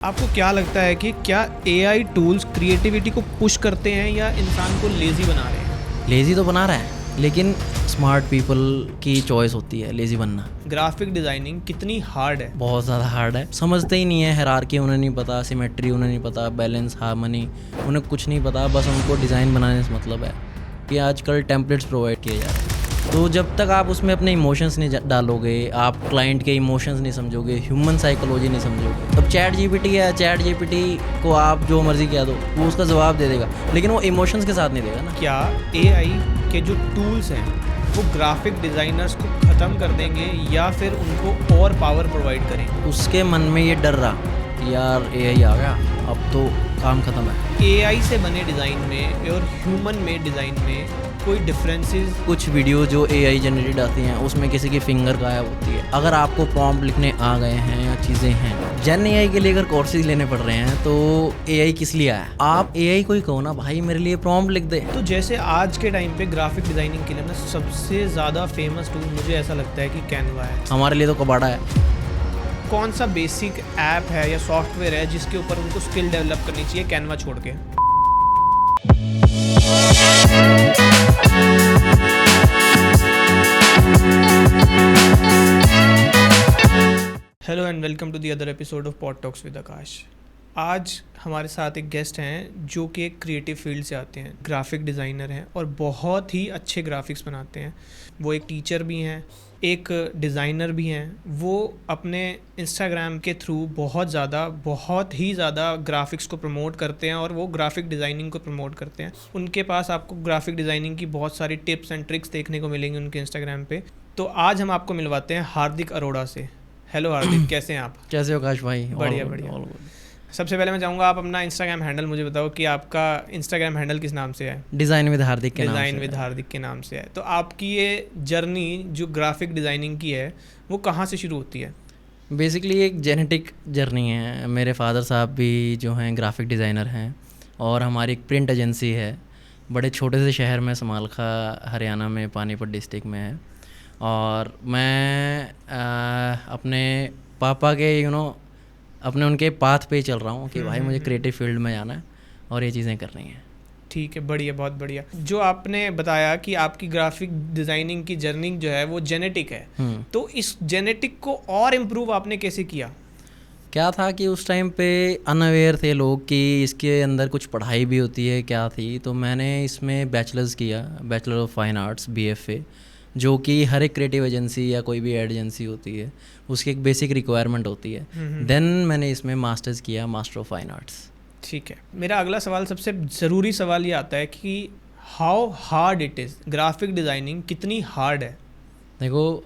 आपको क्या लगता है कि क्या एआई टूल्स क्रिएटिविटी को पुश करते हैं या इंसान को लेजी बना रहे हैं? लेज़ी तो बना रहा है, लेकिन स्मार्ट पीपल की चॉइस होती है लेज़ी बनना। ग्राफिक डिज़ाइनिंग कितनी हार्ड है? बहुत ज़्यादा हार्ड है, समझते ही नहीं है। हायरार्की उन्हें नहीं पता, सिमेट्री उन्हें नहीं पता, बैलेंस, हार्मनी उन्हें कुछ नहीं पता। बस उनको डिज़ाइन बनाने से मतलब है कि आजकल टेम्पलेट्स प्रोवाइड किए जा रहे हैं। तो जब तक आप उसमें अपने इमोशंस नहीं डालोगे, आप क्लाइंट के इमोशंस नहीं समझोगे, ह्यूमन साइकोलॉजी नहीं समझोगे। अब चैट जीपीटी है, चैट जीपीटी को आप जो मर्जी कह दो वो उसका जवाब दे देगा, लेकिन वो इमोशंस के साथ नहीं देगा ना। क्या एआई के जो टूल्स हैं वो ग्राफिक डिज़ाइनर्स को ख़त्म कर देंगे या फिर उनको और पावर प्रोवाइड करेंगे? उसके मन में ये डर रहा कि यार एआई आ गया, अब तो काम ख़त्म है। एआई से बने डिज़ाइन में और ह्यूमन मेड डिज़ाइन में कोई डिफरेंसेस? कुछ वीडियो जो एआई जनरेटेड आती हैं उसमें किसी की फिंगर गायब होती है। अगर आपको प्रॉम्प्ट लिखने आ गए हैं या चीज़ें हैं, जेन एआई के लिए अगर कोर्सेज लेने पड़ रहे हैं तो एआई किस लिए आया? आप एआई को ही कहो ना भाई मेरे लिए प्रॉम्प्ट लिख दे। तो जैसे आज के टाइम पे ग्राफिक डिज़ाइनिंग के लिए ना सबसे ज़्यादा फेमस टूल मुझे ऐसा लगता है कि कैनवा है। हमारे लिए तो कबाड़ा है। कौन सा बेसिक ऐप है या सॉफ्टवेयर है जिसके ऊपर उनको स्किल डेवलप करनी चाहिए कैनवा छोड़ के? Hello and welcome to the other episode of pod talks with Aakash. आज हमारे साथ एक गेस्ट हैं जो कि एक क्रिएटिव फील्ड से आते हैं, ग्राफिक डिज़ाइनर हैं और बहुत ही अच्छे ग्राफिक्स बनाते हैं। वो एक टीचर भी हैं, एक डिज़ाइनर भी हैं। वो अपने इंस्टाग्राम के थ्रू बहुत ही ज़्यादा ग्राफिक्स को प्रमोट करते हैं और वो ग्राफिक डिज़ाइनिंग को प्रमोट करते हैं। उनके पास आपको ग्राफिक डिज़ाइनिंग की बहुत सारी टिप्स एंड ट्रिक्स देखने को मिलेंगी उनके इंस्टाग्राम पे। तो आज हम आपको मिलवाते हैं हार्दिक अरोड़ा से। हेलो हार्दिक, कैसे हैं आप? कैसे हो आकाश भाई? बढ़िया बढ़िया। सबसे पहले मैं चाहूँगा आप अपना इंस्टाग्राम हैंडल मुझे बताओ कि आपका इंस्टाग्राम हैंडल किस नाम से है? डिज़ाइन विद हार्दिक के नाम से। डिज़ाइन विद हार्दिक के नाम से है। तो आपकी ये जर्नी जो ग्राफिक डिज़ाइनिंग की है वो कहाँ से शुरू होती है? बेसिकली एक जेनेटिक जर्नी है। मेरे फादर साहब भी जो हैं ग्राफिक डिज़ाइनर हैं और हमारी एक प्रिंट एजेंसी है बड़े छोटे से शहर में, समालखा हरियाणा में, पानीपत डिस्ट्रिक्ट में है। और मैं अपने पापा के अपने उनके पाथ पे ही चल रहा हूँ कि भाई मुझे क्रिएटिव फील्ड में जाना है और ये चीज़ें करनी हैं। ठीक है, बढ़िया, बहुत बढ़िया। जो आपने बताया कि आपकी ग्राफिक डिज़ाइनिंग की जर्नी जो है वो जेनेटिक है, तो इस जेनेटिक को और इम्प्रूव आपने कैसे किया? क्या था कि उस टाइम पे अनअवेयर थे लोग कि इसके अंदर कुछ पढ़ाई भी होती है क्या थी। तो मैंने इसमें बैचलर्स किया, bachelor of fine arts BFA, जो कि हर एक क्रिएटिव एजेंसी या कोई भी एड एजेंसी होती है उसकी एक बेसिक रिक्वायरमेंट होती है। देन मैंने इसमें मास्टर्स किया, मास्टर ऑफ फाइन आर्ट्स। ठीक है, मेरा अगला सवाल, सबसे ज़रूरी सवाल ये आता है कि how hard it is, graphic designing कितनी हार्ड है? देखो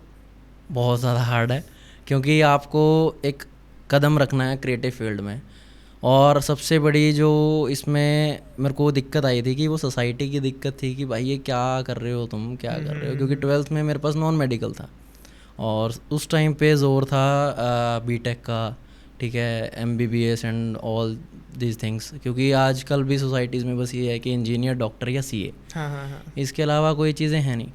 बहुत ज़्यादा हार्ड है, क्योंकि आपको एक कदम रखना है क्रिएटिव फील्ड में। और सबसे बड़ी जो इसमें मेरे को दिक्कत आई थी कि वो सोसाइटी की दिक्कत थी कि भाई ये क्या कर रहे हो तुम, क्या कर रहे हो, क्योंकि 12th में मेरे पास नॉन मेडिकल था और उस टाइम पे ज़ोर था बीटेक का, ठीक है, MBBS and all these things, क्योंकि आजकल भी सोसाइटीज़ में बस ये है कि इंजीनियर, डॉक्टर या CA। हाँ। इसके अलावा कोई चीज़ें हैं नहीं।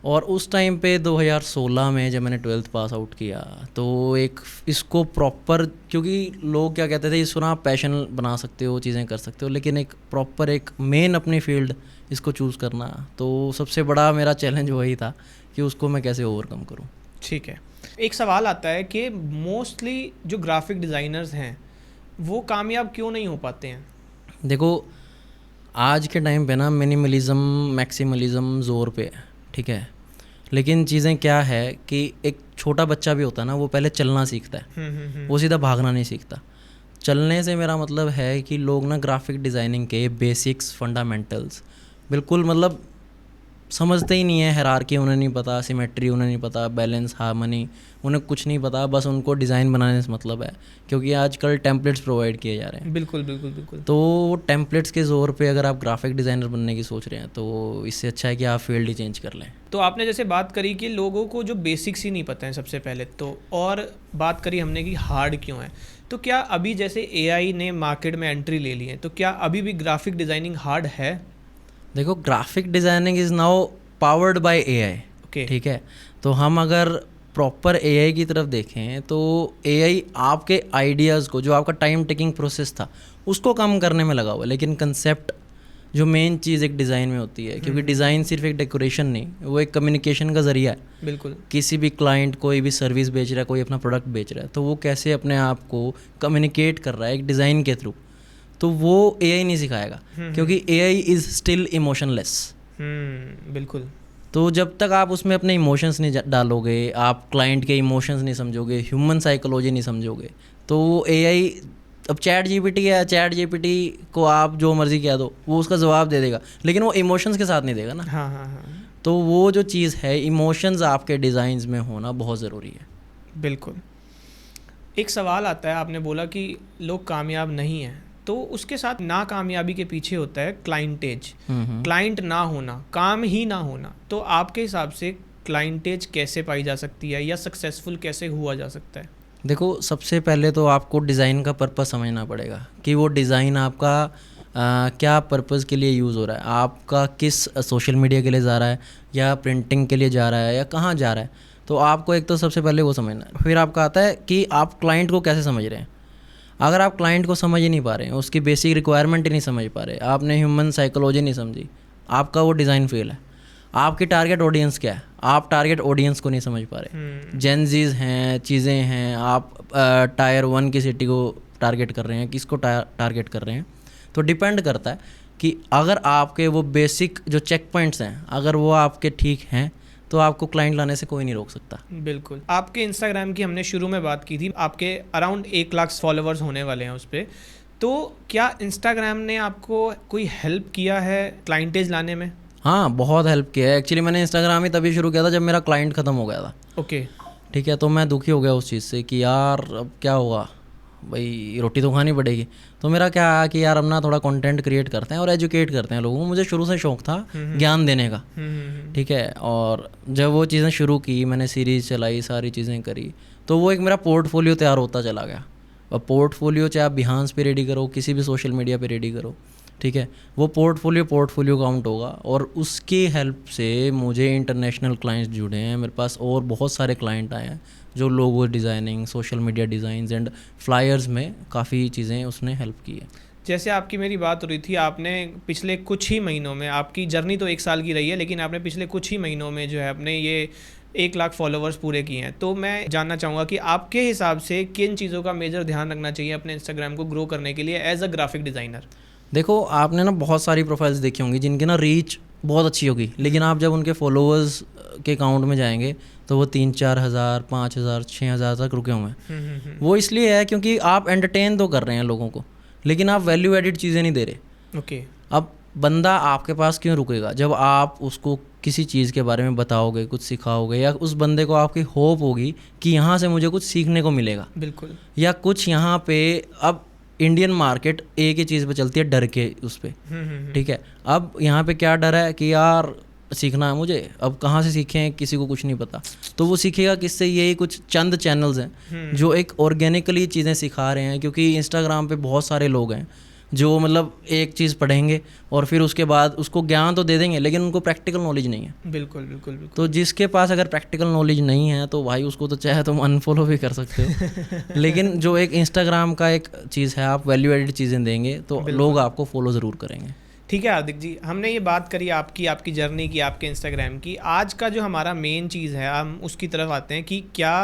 और उस टाइम पे 2016 में जब मैंने 12th पास आउट किया तो एक इसको प्रॉपर, क्योंकि लोग क्या कहते थे इसको ना आप पैशन बना सकते हो, चीज़ें कर सकते हो, लेकिन एक प्रॉपर एक मेन अपनी फील्ड इसको चूज़ करना, तो सबसे बड़ा मेरा चैलेंज वही था कि उसको मैं कैसे ओवरकम करूं। ठीक है, एक सवाल आता है कि मोस्टली जो ग्राफिक डिज़ाइनर्स हैं वो कामयाब क्यों नहीं हो पाते हैं? देखो आज के टाइम पे ना मिनिमलिज़म, मैक्सिमलिज़म ज़ोर पे है, ठीक है, लेकिन चीज़ें क्या है कि एक छोटा बच्चा भी होता है ना, वो पहले चलना सीखता है, वो सीधा भागना नहीं सीखता। चलने से मेरा मतलब है कि लोग ना ग्राफिक डिज़ाइनिंग के बेसिक्स, फंडामेंटल्स बिल्कुल मतलब समझते ही नहीं है। हायरार्की उन्हें नहीं पता, सिमेट्री उन्हें नहीं पता, बैलेंस, हार्मनी उन्हें कुछ नहीं पता। बस उनको डिज़ाइन बनाने से मतलब है, क्योंकि आजकल टेम्पलेट्स प्रोवाइड किए जा रहे हैं। बिल्कुल। तो टेम्पलेट्स के ज़ोर पे अगर आप ग्राफिक डिज़ाइनर बनने की सोच रहे हैं तो इससे अच्छा है कि आप फील्ड ही चेंज कर लें। तो आपने जैसे बात करी कि लोगों को जो बेसिक्स ही नहीं पता है सबसे पहले तो, और बात करी हमने कि हार्ड क्यों है, तो क्या अभी जैसे AI ने मार्केट में एंट्री ले ली है तो क्या अभी भी ग्राफिक डिज़ाइनिंग हार्ड है? देखो graphic designing is now powered by AI, okay, ठीक है। तो हम अगर प्रॉपर एआई की तरफ देखें तो एआई आपके आइडियाज़ को, जो आपका टाइम टेकिंग प्रोसेस था उसको कम करने में लगा हुआ है, लेकिन कंसेप्ट जो मेन चीज़ एक डिज़ाइन में होती है, क्योंकि डिज़ाइन सिर्फ एक डेकोरेशन नहीं, वो एक कम्युनिकेशन का ज़रिया है। बिल्कुल। किसी भी क्लाइंट कोई भी सर्विस बेच रहा है, कोई अपना प्रोडक्ट बेच रहा है, तो वो कैसे अपने आप को कम्युनिकेट कर रहा है एक डिज़ाइन के थ्रू, तो वो एआई नहीं सिखाएगा, क्योंकि एआई इज़ स्टिल इमोशनलेस। बिल्कुल। तो जब तक आप उसमें अपने इमोशंस नहीं डालोगे, आप क्लाइंट के इमोशंस नहीं समझोगे, ह्यूमन साइकोलॉजी नहीं समझोगे, तो वो एआई, अब चैट जीपीटी है, चैट जीपीटी को आप जो मर्ज़ी कह दो वो उसका जवाब दे देगा, लेकिन वो इमोशंस के साथ नहीं देगा ना। हाँ हाँ हाँ। तो वो जो चीज़ है, इमोशंस आपके डिज़ाइंस में होना बहुत ज़रूरी है। बिल्कुल। एक सवाल आता है, आपने बोला कि लोग कामयाब नहीं हैं, तो उसके साथ नाकामयाबी के पीछे होता है क्लाइंटेज, क्लाइंट ना होना, काम ही ना होना। तो आपके हिसाब से क्लाइंटेज कैसे पाई जा सकती है या सक्सेसफुल कैसे हुआ जा सकता है? देखो, सबसे पहले तो आपको डिज़ाइन का पर्पस समझना पड़ेगा कि वो डिज़ाइन आपका क्या पर्पस के लिए यूज़ हो रहा है, आपका किस सोशल मीडिया के लिए जा रहा है या प्रिंटिंग के लिए जा रहा है या कहाँ जा रहा है। तो आपको एक तो सबसे पहले वो समझना है। फिर आपका आता है कि आप क्लाइंट को कैसे समझ रहे हैं। अगर आप क्लाइंट को समझ ही नहीं पा रहे हैं, उसकी बेसिक रिक्वायरमेंट ही नहीं समझ पा रहे, आपने ह्यूमन साइकोलॉजी नहीं समझी, आपका वो डिज़ाइन फेल है। आपकी टारगेट ऑडियंस क्या है, आप टारगेट ऑडियंस को नहीं समझ पा रहे। जेनजीज हैं, चीज़ें हैं, आप टायर 1 की सिटी को टारगेट कर रहे हैं, किसको टारगेट कर रहे हैं। तो डिपेंड करता है कि अगर आपके वो बेसिक जो चेक पॉइंट्स हैं, अगर वो आपके ठीक हैं, तो आपको क्लाइंट लाने से कोई नहीं रोक सकता। बिल्कुल। आपके इंस्टाग्राम की हमने शुरू में बात की थी, आपके अराउंड 1 लाख फॉलोअर्स होने वाले हैं उस पर। तो क्या इंस्टाग्राम ने आपको कोई हेल्प किया है क्लाइंटेज लाने में? हाँ, बहुत हेल्प किया है। एक्चुअली मैंने इंस्टाग्राम ही तभी शुरू किया था जब मेरा क्लाइंट ख़त्म हो गया था। ओके। ठीक है, तो मैं दुखी हो गया उस चीज़ से कि यार अब क्या होगा, भाई रोटी तो खानी पड़ेगी। तो मेरा क्या है कि यार अब ना थोड़ा कंटेंट क्रिएट करते हैं और एजुकेट करते हैं लोगों को। मुझे शुरू से शौक था ज्ञान देने का। ठीक है, और जब वो चीज़ें शुरू की, मैंने सीरीज़ चलाई, सारी चीज़ें करी, तो वो एक मेरा पोर्टफोलियो तैयार होता चला गया। और पोर्टफोलियो चाहे आप बिहांस पे रेडी करो, किसी भी सोशल मीडिया पे रेडी करो, ठीक है, वो पोर्टफोलियो काउंट होगा। और उसकी हेल्प से मुझे इंटरनेशनल क्लाइंट्स जुड़े हैं मेरे पास, और बहुत सारे क्लाइंट आए हैं जो logo designing, social media designs and flyers में काफ़ी चीज़ें उसने हेल्प की है। जैसे आपकी मेरी बात हो रही थी, आपने पिछले कुछ ही महीनों में, आपकी जर्नी तो 1 साल की रही है, लेकिन आपने पिछले कुछ ही महीनों में जो है अपने ये 1 लाख फॉलोअर्स पूरे किए हैं। तो मैं जानना चाहूँगा कि आपके हिसाब से किन चीज़ों का मेजर ध्यान रखना चाहिए अपने इंस्टाग्राम को ग्रो करने के लिए एज अ ग्राफिक डिज़ाइनर? देखो, आपने ना बहुत सारी प्रोफाइल्स देखी होंगी जिनकी ना रीच बहुत अच्छी होगी, लेकिन आप जब उनके फॉलोअर्स के काउंट में जाएंगे तो वो 3-4 हज़ार, 5 हज़ार, 6 हज़ार तक रुके हुए हैं। वो इसलिए है क्योंकि आप एंटरटेन तो कर रहे हैं लोगों को, लेकिन आप वैल्यू एडिड चीज़ें नहीं दे रहे। ओके। अब बंदा आपके पास क्यों रुकेगा? जब आप उसको किसी चीज़ के बारे में बताओगे, कुछ सिखाओगे, या उस बंदे को आपकी होप होगी कि यहाँ से मुझे कुछ सीखने को मिलेगा। बिल्कुल। या कुछ यहाँ पे, अब इंडियन मार्केट एक ही चीज़ पे चलती है, डर के उस पर। ठीक है, अब यहाँ पे क्या डर है कि यार सीखना है मुझे, अब कहाँ से सीखें, किसी को कुछ नहीं पता। तो वो सीखेगा किससे? यही कुछ चंद चैनल्स हैं जो एक ऑर्गेनिकली चीज़ें सिखा रहे हैं, क्योंकि इंस्टाग्राम पे बहुत सारे लोग हैं जो मतलब एक चीज़ पढ़ेंगे और फिर उसके बाद उसको ज्ञान तो दे देंगे, लेकिन उनको प्रैक्टिकल नॉलेज नहीं है। बिल्कुल बिल्कुल बिल्कुल। तो जिसके पास अगर प्रैक्टिकल नॉलेज नहीं है तो भाई उसको तो चाहे तुम अनफॉलो भी कर सकते हो लेकिन जो एक इंस्टाग्राम का एक चीज़ है, आप वैल्यू एडिड चीज़ें देंगे तो लोग आपको फॉलो ज़रूर करेंगे। ठीक है हार्दिक जी, हमने ये बात करी आपकी जर्नी की, आपके इंस्टाग्राम की। आज का जो हमारा मेन चीज़ है, हम उसकी तरफ आते हैं कि क्या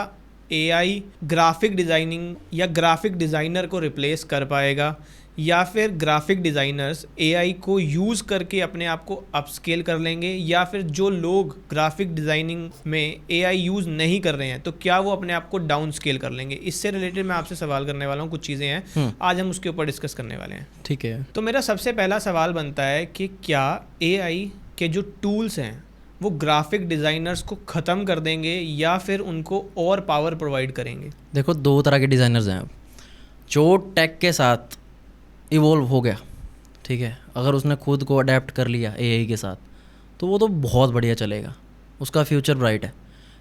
एआई ग्राफिक डिज़ाइनिंग या ग्राफिक डिज़ाइनर को रिप्लेस कर पाएगा, या फिर ग्राफिक डिज़ाइनर्स एआई को यूज़ करके अपने आप को अपस्केल कर लेंगे, या फिर जो लोग ग्राफिक डिज़ाइनिंग में एआई यूज़ नहीं कर रहे हैं तो क्या वो अपने आप को डाउन स्केल कर लेंगे। इससे रिलेटेड मैं आपसे सवाल करने वाला हूँ, कुछ चीज़ें हैं आज हम उसके ऊपर डिस्कस करने वाले हैं। ठीक है, तो मेरा सबसे पहला सवाल बनता है कि क्या एआई के जो टूल्स हैं वो ग्राफिक डिज़ाइनर्स को ख़त्म कर देंगे या फिर उनको और पावर प्रोवाइड करेंगे? देखो, 2 तरह के डिज़ाइनर्स हैं। जो टेक के साथ इवॉल्व हो गया, ठीक है, अगर उसने खुद को अडेप्ट कर लिया एआई के साथ, तो वो तो बहुत बढ़िया चलेगा, उसका फ्यूचर ब्राइट है।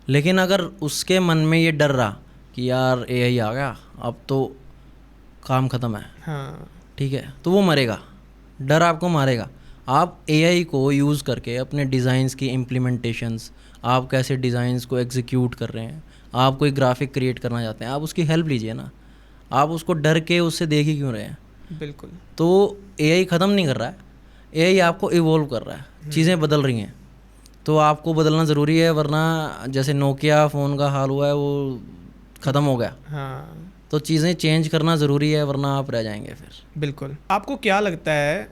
लेकिन अगर उसके मन में ये डर रहा कि यार एआई आ गया, अब तो काम ख़त्म है, हाँ, ठीक है, तो वो मरेगा, डर आपको मारेगा। आप एआई को यूज़ करके अपने डिज़ाइंस की इम्प्लीमेंटेशंस, आप कैसे डिज़ाइंस को एग्जीक्यूट कर रहे हैं, आप कोई ग्राफिक क्रिएट करना चाहते हैं, आप उसकी हेल्प लीजिए ना, आप उसको डर के उससे देख ही क्यों रहे हैं। बिल्कुल। तो एआई ख़त्म नहीं कर रहा है, एआई आपको इवोल्व कर रहा है, चीज़ें बदल रही हैं, तो आपको बदलना ज़रूरी है, वरना जैसे नोकिया फ़ोन का हाल हुआ है वो ख़त्म हो गया। हाँ, तो चीज़ें चेंज करना ज़रूरी है, वरना आप रह जाएंगे फिर। बिल्कुल। आपको क्या लगता है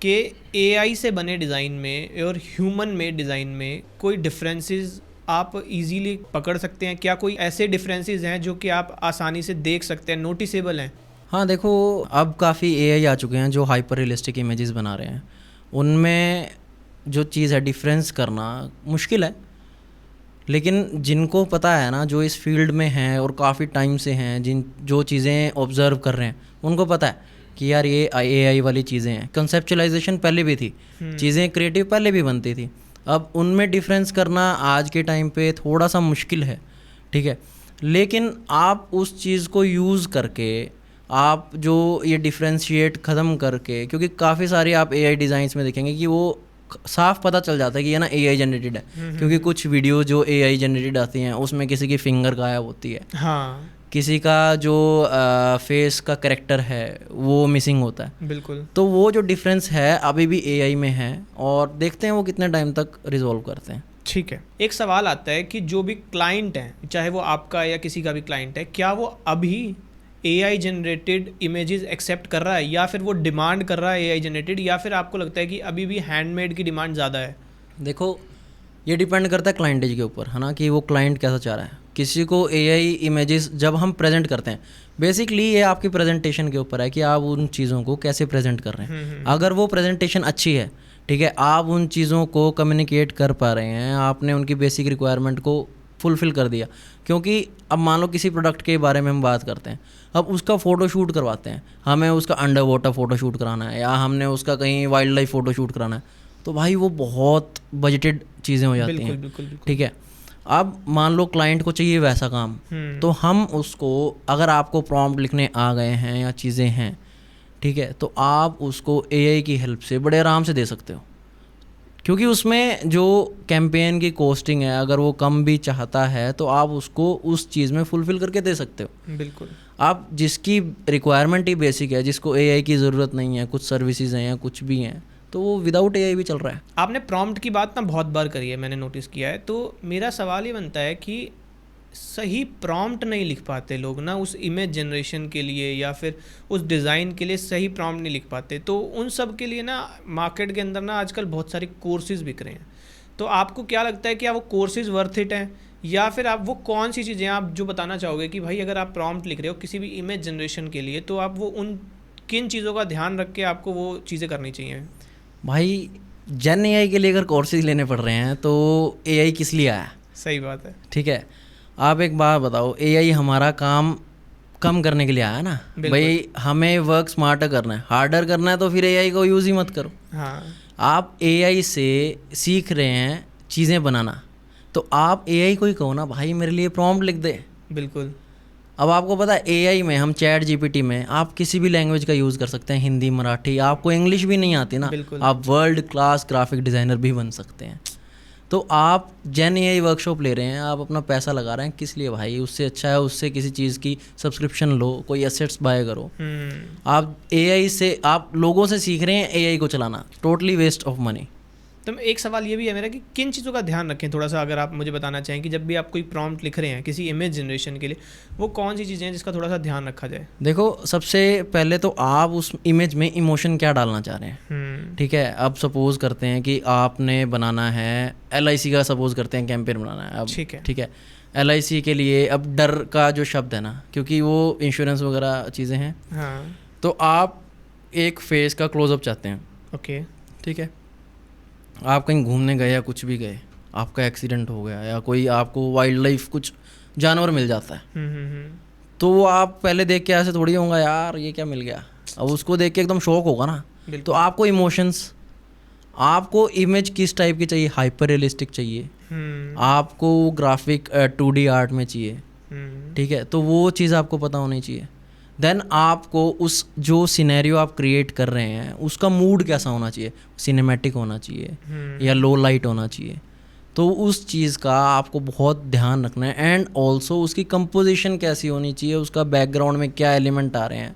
कि एआई से बने डिज़ाइन में और ह्यूमन मेड डिज़ाइन में कोई डिफरेंसेस आप इजीली पकड़ सकते हैं? क्या कोई ऐसे डिफरेंसेस हैं जो कि आप आसानी से देख सकते हैं, नोटिसेबल हैं? हाँ देखो, अब काफ़ी एआई आ चुके हैं जो हाइपर रियलिस्टिक इमेजेस बना रहे हैं, उनमें जो चीज़ है डिफरेंस करना मुश्किल है, लेकिन जिनको पता है ना, जो इस फील्ड में हैं और काफ़ी टाइम से हैं, जो चीज़ें ऑब्ज़र्व कर रहे हैं, उनको पता है कि यार ये एआई वाली चीज़ें हैं। कंसेप्चुलाइजेशन पहले भी थी, चीज़ें क्रिएटिव पहले भी बनती थी, अब उनमें डिफरेंस करना आज के टाइम पे थोड़ा सा मुश्किल है, ठीक है। लेकिन आप उस चीज़ को यूज़ करके, आप जो ये डिफ्रेंशिएट ख़त्म करके, क्योंकि काफ़ी सारी आप एआई डिज़ाइंस में देखेंगे कि वो साफ पता चल जाता है कि ये ना एआई जनरेटेड है, क्योंकि कुछ वीडियो जो एआई जनरेटेड आती हैं उसमें किसी की फिंगर गायब होती है, हाँ, किसी का जो फेस का कैरेक्टर है वो मिसिंग होता है। बिल्कुल। तो वो जो डिफरेंस है अभी भी एआई में है, और देखते हैं वो कितने टाइम तक रिजॉल्व करते हैं। ठीक है, एक सवाल आता है कि जो भी क्लाइंट है, चाहे वो आपका या किसी का भी क्लाइंट है, क्या वो अभी एआई जनरेटेड इमेजेस एक्सेप्ट कर रहा है, या फिर वो डिमांड कर रहा है एआई जनरेटेड, या फिर आपको लगता है कि अभी भी हैंडमेड की डिमांड ज़्यादा है? देखो, ये डिपेंड करता है क्लाइंटेज के ऊपर, है ना, कि वो क्लाइंट कैसा चाह रहा है। किसी को एआई इमेजेस जब हम प्रेजेंट करते हैं, बेसिकली ये आपकी प्रेजेंटेशन के ऊपर है कि आप उन चीज़ों को कैसे प्रेजेंट कर रहे हैं। अगर वो प्रेजेंटेशन अच्छी है, ठीक है, आप उन चीज़ों को कम्युनिकेट कर पा रहे हैं, आपने उनकी बेसिक रिक्वायरमेंट को फुलफ़िल कर दिया। क्योंकि अब मान लो किसी प्रोडक्ट के बारे में हम बात करते हैं, अब उसका फ़ोटो शूट करवाते हैं, हमें उसका अंडर वाटर फ़ोटो शूट कराना है, या हमने उसका कहीं वाइल्ड लाइफ फ़ोटो शूट कराना है, तो भाई वो बहुत बजटेड चीज़ें हो जाती हैं, बिल्कुल, बिल्कुल। ठीक है। अब मान लो क्लाइंट को चाहिए वैसा काम, तो हम उसको, अगर आपको प्रॉम्प्ट लिखने आ गए हैं या चीज़ें हैं, ठीक है, तो आप उसको एआई की हेल्प से बड़े आराम से दे सकते हो, क्योंकि उसमें जो कैंपेन की कॉस्टिंग है, अगर वो कम भी चाहता है तो आप उसको उस चीज़ में फुलफ़िल करके दे सकते हो। बिल्कुल। आप जिसकी रिक्वायरमेंट ही बेसिक है, जिसको एआई की ज़रूरत नहीं है, कुछ सर्विसेज हैं या कुछ भी हैं, तो वो विदाउट एआई भी चल रहा है। आपने प्रॉम्प्ट की बात ना बहुत बार करी है, मैंने नोटिस किया है। तो मेरा सवाल ये बनता है कि सही प्रॉम्प्ट नहीं लिख पाते लोग ना उस इमेज जनरेशन के लिए, या फिर उस डिज़ाइन के लिए सही प्रॉम्प्ट नहीं लिख पाते। तो उन सब के लिए ना मार्केट के अंदर ना आजकल बहुत सारे कोर्सेज बिक रहे हैं। तो आपको क्या लगता है कि वो कोर्सेज वर्थ इट हैं, या फिर आप वो कौन सी चीज़ें आप जो बताना चाहोगे कि भाई अगर आप प्रॉम्प्ट लिख रहे हो किसी भी इमेज जनरेशन के लिए, तो आप वो उन किन चीज़ों का ध्यान रख के आपको वो चीज़ें करनी चाहिए? भाई जेन एआई के लिए अगर कोर्सेज लेने पड़ रहे हैं तो एआई किस लिए आया? सही बात है। ठीक है, आप एक बात बताओ, एआई हमारा काम कम करने के लिए आया ना भाई, हमें वर्क स्मार्टर करना है, हार्डर करना है, तो फिर एआई को यूज़ ही मत करो। हाँ, आप एआई से सीख रहे हैं चीज़ें बनाना, तो आप एआई को ही कहो ना भाई मेरे लिए प्रॉम्प्ट लिख दे। बिल्कुल। अब आपको पता है एआई में, हम चैट जीपीटी में आप किसी भी लैंग्वेज का यूज़ कर सकते हैं, हिंदी, मराठी, आपको इंग्लिश भी नहीं आती ना, आप वर्ल्ड क्लास ग्राफिक डिज़ाइनर भी बन सकते हैं। तो आप जेन एआई वर्कशॉप ले रहे हैं, आप अपना पैसा लगा रहे हैं, किस लिए भाई? उससे अच्छा है उससे किसी चीज़ की सब्सक्रिप्शन लो, कोई एसेट्स बाय करो। आप एआई से, आप लोगों से सीख रहे हैं एआई को चलाना, टोटली वेस्ट ऑफ मनी। तो एक सवाल ये भी है मेरा कि किन चीज़ों का ध्यान रखें, थोड़ा सा अगर आप मुझे बताना चाहें कि जब भी आप कोई प्रॉम्प्ट लिख रहे हैं किसी इमेज जनरेशन के लिए, वो कौन सी चीज़ें हैं जिसका थोड़ा सा ध्यान रखा जाए? देखो, सबसे पहले तो आप उस इमेज में इमोशन क्या डालना चाह रहे हैं, ठीक है। अब सपोज करते हैं कि आपने बनाना है LIC का, सपोज करते हैं कैंपेन बनाना है, अब ठीक है, LIC के लिए अब डर का जो शब्द है ना, क्योंकि वो इंश्योरेंस वगैरह चीज़ें हैं, हाँ, तो आप एक फेस का क्लोजअप चाहते हैं, ओके, ठीक है। आप कहीं घूमने गए या कुछ भी गए, आपका एक्सीडेंट हो गया, या कोई आपको वाइल्ड लाइफ कुछ जानवर मिल जाता है, तो वो आप पहले देख के ऐसे थोड़ी होगा यार ये क्या मिल गया, अब उसको देख के एकदम शौक होगा ना। तो आपको इमोशंस, आपको इमेज किस टाइप की चाहिए, हाइपर रियलिस्टिक चाहिए, आपको ग्राफिक 2D आर्ट में चाहिए, ठीक है, तो वो चीज़ आपको पता होनी चाहिए। देन आपको उस जो सिनेरियो आप क्रिएट कर रहे हैं उसका मूड कैसा होना चाहिए, सिनेमैटिक होना चाहिए या लो लाइट होना चाहिए, तो उस चीज़ का आपको बहुत ध्यान रखना है। एंड ऑल्सो उसकी कंपोजिशन कैसी होनी चाहिए, उसका बैकग्राउंड में क्या एलिमेंट आ रहे हैं।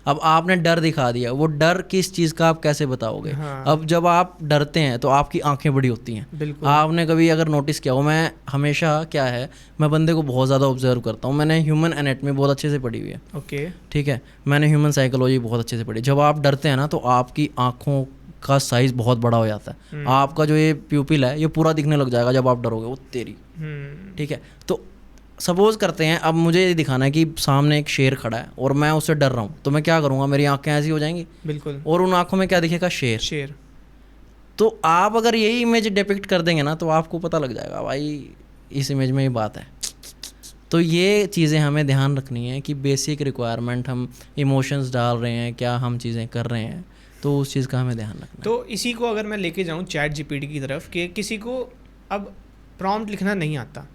अब आपने डर दिखा दिया, वो डर किस चीज़ का आप कैसे बताओगे। हाँ। अब जब आप डरते हैं तो आपकी आंखें बड़ी होती हैं। बिल्कुल। आपने कभी अगर नोटिस किया हो, मैं हमेशा क्या है, मैं बंदे को बहुत ज़्यादा ऑब्जर्व करता हूँ। मैंने ह्यूमन एनाटॉमी बहुत अच्छे से पढ़ी हुई है। ओके। ठीक है, मैंने ह्यूमन साइकोलॉजी बहुत अच्छे से पढ़ी। जब आप डरते हैं ना तो आपकी आँखों का साइज़ बहुत बड़ा हो जाता है। आपका जो ये प्यूपिल है ये पूरा दिखने लग जाएगा जब आप डरोगे, वो तेरी। ठीक है, तो सपोज करते हैं अब मुझे ये दिखाना है कि सामने एक शेर खड़ा है और मैं उससे डर रहा हूँ, तो मैं क्या करूँगा, मेरी आंखें ऐसी हो जाएंगी। बिल्कुल। और उन आंखों में क्या दिखेगा, शेर। शेर। तो आप अगर यही इमेज डिपिक्ट कर देंगे ना तो आपको पता लग जाएगा भाई इस इमेज में ये बात है। तो ये चीज़ें हमें ध्यान रखनी है कि बेसिक रिक्वायरमेंट, हम इमोशंस डाल रहे हैं, क्या हम चीज़ें कर रहे हैं, तो उस चीज़ का हमें ध्यान रखना है। तो इसी को अगर मैं लेके जाऊँ चैट जीपीटी की तरफ, कि किसी को अब प्रॉम्प्ट लिखना नहीं आता,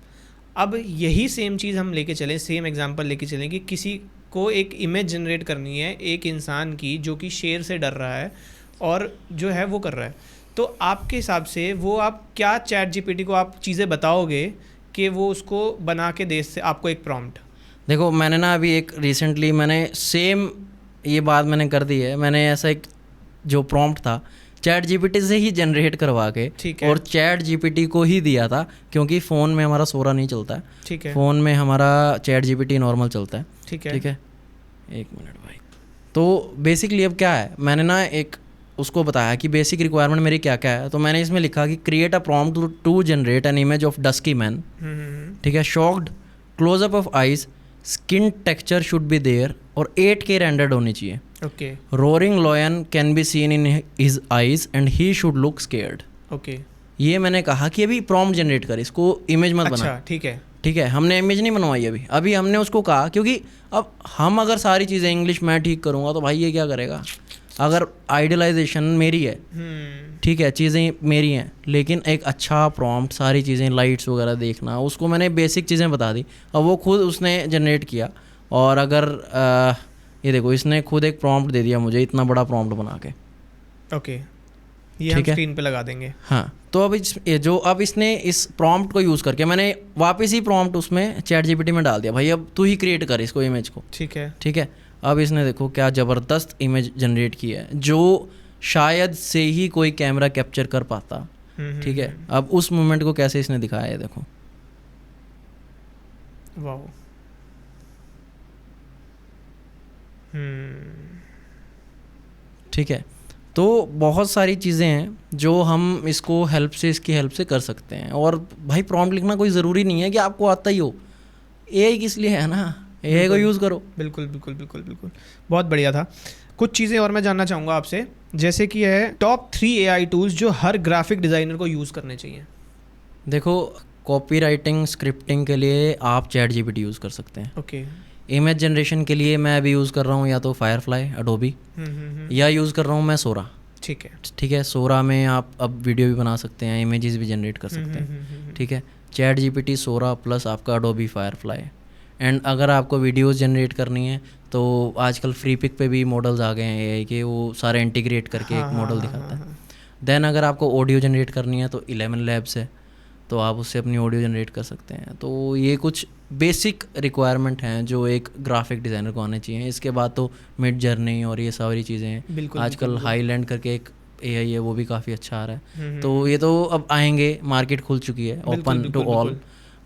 अब यही सेम चीज़ हम लेके चलें, सेम एग्जांपल लेके चलें कि किसी को एक इमेज जनरेट करनी है एक इंसान की जो कि शेर से डर रहा है और जो है वो कर रहा है, तो आपके हिसाब से वो आप क्या चैट जीपीटी को आप चीज़ें बताओगे कि वो उसको बना के दे से आपको एक प्रॉम्प्ट? देखो मैंने ना अभी एक रिसेंटली मैंने सेम ये बात मैंने कर दी है। मैंने ऐसा एक जो प्रॉम्प्ट था चैट जीपीटी से ही जनरेट करवा के, ठीक है, और चैट जीपीटी को ही दिया था, क्योंकि फ़ोन में हमारा सोरा नहीं चलता है। ठीक है, फ़ोन में हमारा चैट जीपीटी नॉर्मल चलता है। ठीक है, ठीक है, एक मिनट भाई। तो बेसिकली अब क्या है, मैंने ना एक उसको बताया कि बेसिक रिक्वायरमेंट मेरी क्या क्या है। तो मैंने इसमें लिखा कि create a prompt to generate an image of dusky man. ठीक है, shocked, close up of eyes, skin texture should be there और 8K रेंडर्ड होनी चाहिए। Okay, roaring lion can be seen in his eyes and he should look scared. Okay. ये मैंने कहा कि अभी प्रॉम्प्ट जनरेट कर, इसको इमेज मत बना। अच्छा, ठीक है, ठीक है, हमने इमेज नहीं बनवाई अभी हमने उसको कहा, क्योंकि अब हम अगर सारी चीज़ें इंग्लिश मैं ठीक करूँगा तो भाई ये क्या करेगा। अगर आइडियलाइजेशन मेरी है, ठीक है, चीज़ें मेरी हैं, लेकिन एक अच्छा प्रॉम्प्ट, सारी चीज़ें, लाइट्स वगैरह देखना, उसको मैंने बेसिक चीज़ें बता दी और वो खुद उसने जनरेट किया। और अगर ये देखो, इसने खुद एक प्रॉम्प्ट दे दिया मुझे, इतना बड़ा प्रॉम्प्ट बना के। ओके, ये हम स्क्रीन पे लगा देंगे। हाँ, तो अब इसने इस प्रॉम्प्ट को यूज़ करके मैंने वापस ही प्रॉम्प्ट उसमें चैट जीपीटी में डाल दिया, भाई अब तू ही क्रिएट कर इसको, इमेज को। ठीक है, ठीक है, अब इसने देखो क्या ज़बरदस्त इमेज जनरेट की है, जो शायद से ही कोई कैमरा कैप्चर कर पाता। ठीक है, अब उस मोमेंट को कैसे इसने दिखाया है, देखो। वाओ। ठीक है, तो बहुत सारी चीज़ें हैं जो हम इसको इसकी हेल्प से कर सकते हैं। और भाई प्रॉम्प्ट लिखना कोई ज़रूरी नहीं है कि आपको आता ही हो, एआई किस लिए है ना, एआई को यूज़ करो। बिल्कुल बिल्कुल बिल्कुल बिल्कुल, बहुत बढ़िया था। कुछ चीज़ें और मैं जानना चाहूँगा आपसे, जैसे कि है टॉप 3 एआई टूल्स जो हर ग्राफिक डिज़ाइनर को यूज़ करने चाहिए। देखो, कॉपी राइटिंग, स्क्रिप्टिंग के लिए आप चैट जीपीटी यूज़ कर सकते हैं। ओके। इमेज जनरेशन के लिए मैं अभी यूज़ कर रहा हूँ या तो फायरफ्लाई, एडोबी, या यूज़ कर रहा हूँ मैं सोरा। ठीक है, ठीक है, सोरा में आप अब वीडियो भी बना सकते हैं, इमेजेस भी जनरेट कर सकते हैं। ठीक है, चैट जीपीटी, सोरा प्लस आपका एडोबी फायरफ्लाई। एंड अगर आपको वीडियोस जनरेट करनी है तो आजकल फ्री पिक पे भी मॉडल्स आ गए हैं एआई के, वो सारे इंटीग्रेट करके एक मॉडल दिखाता है। देन अगर आपको ऑडियो जनरेट करनी है तो 11 लैब्स है, तो आप उससे अपनी ऑडियो जनरेट कर सकते हैं। तो ये कुछ बेसिक रिक्वायरमेंट हैं जो एक ग्राफिक डिज़ाइनर को आने चाहिए। इसके बाद तो मिड जर्नी और ये सारी चीज़ें हैं। आजकल हाईलैंड करके एक एआई है, वो भी काफ़ी अच्छा आ रहा है। तो ये तो अब आएंगे, मार्केट खुल चुकी है, ओपन टू ऑल,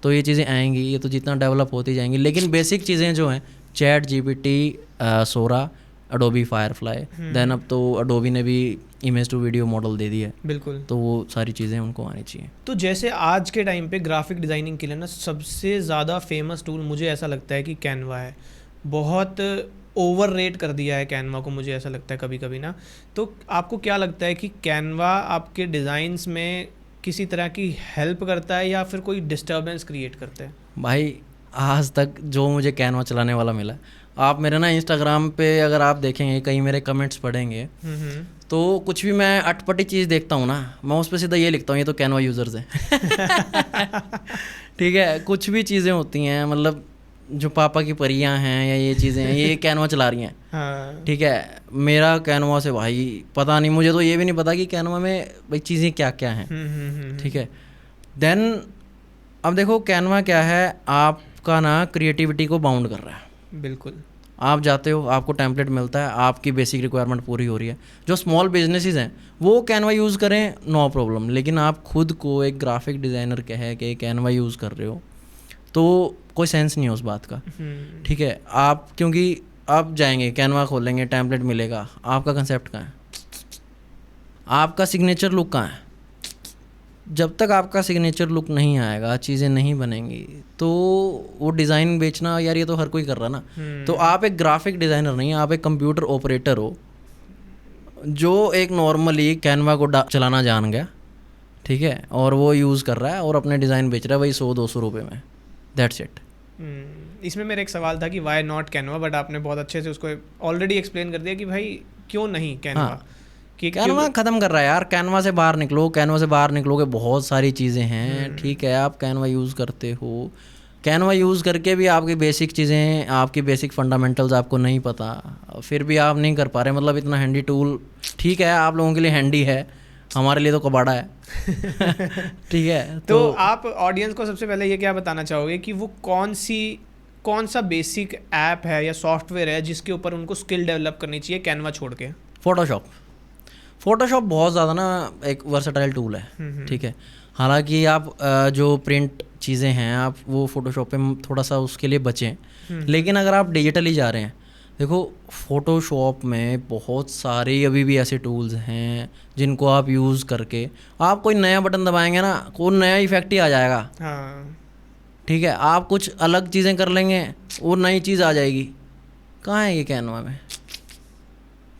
तो ये चीज़ें आएंगी, ये तो जितना डेवलप होती जाएंगी। लेकिन बेसिक चीज़ें जो हैं, चैट जीपीटी, सोरा, एडोबी फायरफ्लाई, देन अब तो एडोबी ने भी इमेज टू वीडियो मॉडल दे दिया है। बिल्कुल, तो वो सारी चीज़ें उनको आनी चाहिए। तो जैसे आज के टाइम पे ग्राफिक डिज़ाइनिंग के लिए ना सबसे ज़्यादा फेमस टूल मुझे ऐसा लगता है कि कैनवा है। बहुत ओवर रेट कर दिया है कैनवा को, मुझे ऐसा लगता है कभी कभी ना। तो आपको क्या लगता है कि कैनवा आपके डिज़ाइंस में किसी तरह की हेल्प करता है या फिर कोई डिस्टर्बेंस क्रिएट करता है? भाई आज तक जो मुझे कैनवा चलाने वाला मिला, आप मेरे ना इंस्टाग्राम पे अगर आप देखेंगे, कहीं मेरे कमेंट्स पढ़ेंगे, तो कुछ भी मैं अटपटी चीज़ देखता हूँ ना, मैं उस पर सीधा ये लिखता हूँ, ये तो कैनवा यूज़र्स हैं। ठीक है, कुछ भी चीज़ें होती हैं, मतलब जो पापा की परियां हैं या ये चीज़ें हैं, ये कैनवा चला रही हैं। हाँ। ठीक है, मेरा कैनवा से भाई पता नहीं, मुझे तो ये भी नहीं पता कि कैनवा में भाई चीज़ें क्या क्या हैं। ठीक है, देन अब देखो कैनवा क्या है, आपका ना क्रिएटिविटी को बाउंड कर रहा है। बिल्कुल। आप जाते हो, आपको टेम्पलेट मिलता है, आपकी बेसिक रिक्वायरमेंट पूरी हो रही है। जो स्मॉल बिजनेसेस हैं वो कैनवा यूज़ करें, नो प्रॉब्लम। लेकिन आप खुद को एक ग्राफिक डिज़ाइनर कह के कैनवा यूज़ कर रहे हो तो कोई सेंस नहीं है उस बात का। ठीक है, आप क्योंकि आप जाएंगे कैनवा खोलेंगे, टेम्पलेट मिलेगा, आपका कंसेप्ट कहाँ है, आपका सिग्नेचर लुक कहाँ है? जब तक आपका सिग्नेचर लुक नहीं आएगा, चीज़ें नहीं बनेंगी, तो वो डिज़ाइन बेचना यार ये तो हर कोई कर रहा ना। तो आप एक ग्राफिक डिज़ाइनर नहीं, आप एक कंप्यूटर ऑपरेटर हो जो एक नॉर्मली कैनवा को चलाना जान गया, ठीक है, और वो यूज़ कर रहा है और अपने डिज़ाइन बेच रहा है वही 100-200 रुपये में। That's it. इसमें मेरा एक सवाल था कि वाई नॉट कैनवा, बट आपने बहुत अच्छे से उसको ऑलरेडी एक्सप्लेन कर दिया कि भाई क्यों नहीं कैनवा। हाँ, कि कैनवा ख़त्म कर रहा है यार, कैनवा से बाहर निकलो। कैनवा से बाहर निकलोगे बहुत सारी चीज़ें हैं, ठीक है, आप कैनवा यूज़ करते हो, कैनवा यूज़ करके भी आपकी बेसिक चीज़ें, आपकी बेसिक फंडामेंटल्स आपको नहीं पता, फिर भी आप नहीं कर पा रहे। मतलब इतना हैंडी टूल, ठीक है, आप लोगों के लिए हैंडी है, हमारे लिए तो कबाड़ा है। ठीक है, तो आप ऑडियंस को सबसे पहले ये क्या बताना चाहोगे कि वो कौन सा बेसिक ऐप है या सॉफ्टवेयर है जिसके ऊपर उनको स्किल डेवलप करनी चाहिए कैनवा छोड़ के? फोटोशॉप बहुत ज़्यादा ना एक वर्सेटाइल टूल है, ठीक है। हालांकि आप जो प्रिंट चीज़ें हैं आप वो फोटोशॉप पे थोड़ा सा उसके लिए बचें, लेकिन अगर आप डिजिटली जा रहे हैं, देखो फोटोशॉप में बहुत सारे अभी भी ऐसे टूल्स हैं जिनको आप यूज़ करके आप कोई नया बटन दबाएंगे ना, कोई नया इफेक्ट ही आ जाएगा। हाँ, ठीक है, आप कुछ अलग चीज़ें कर लेंगे और नई चीज़ आ जाएगी। कहाँ है ये कैनवा में?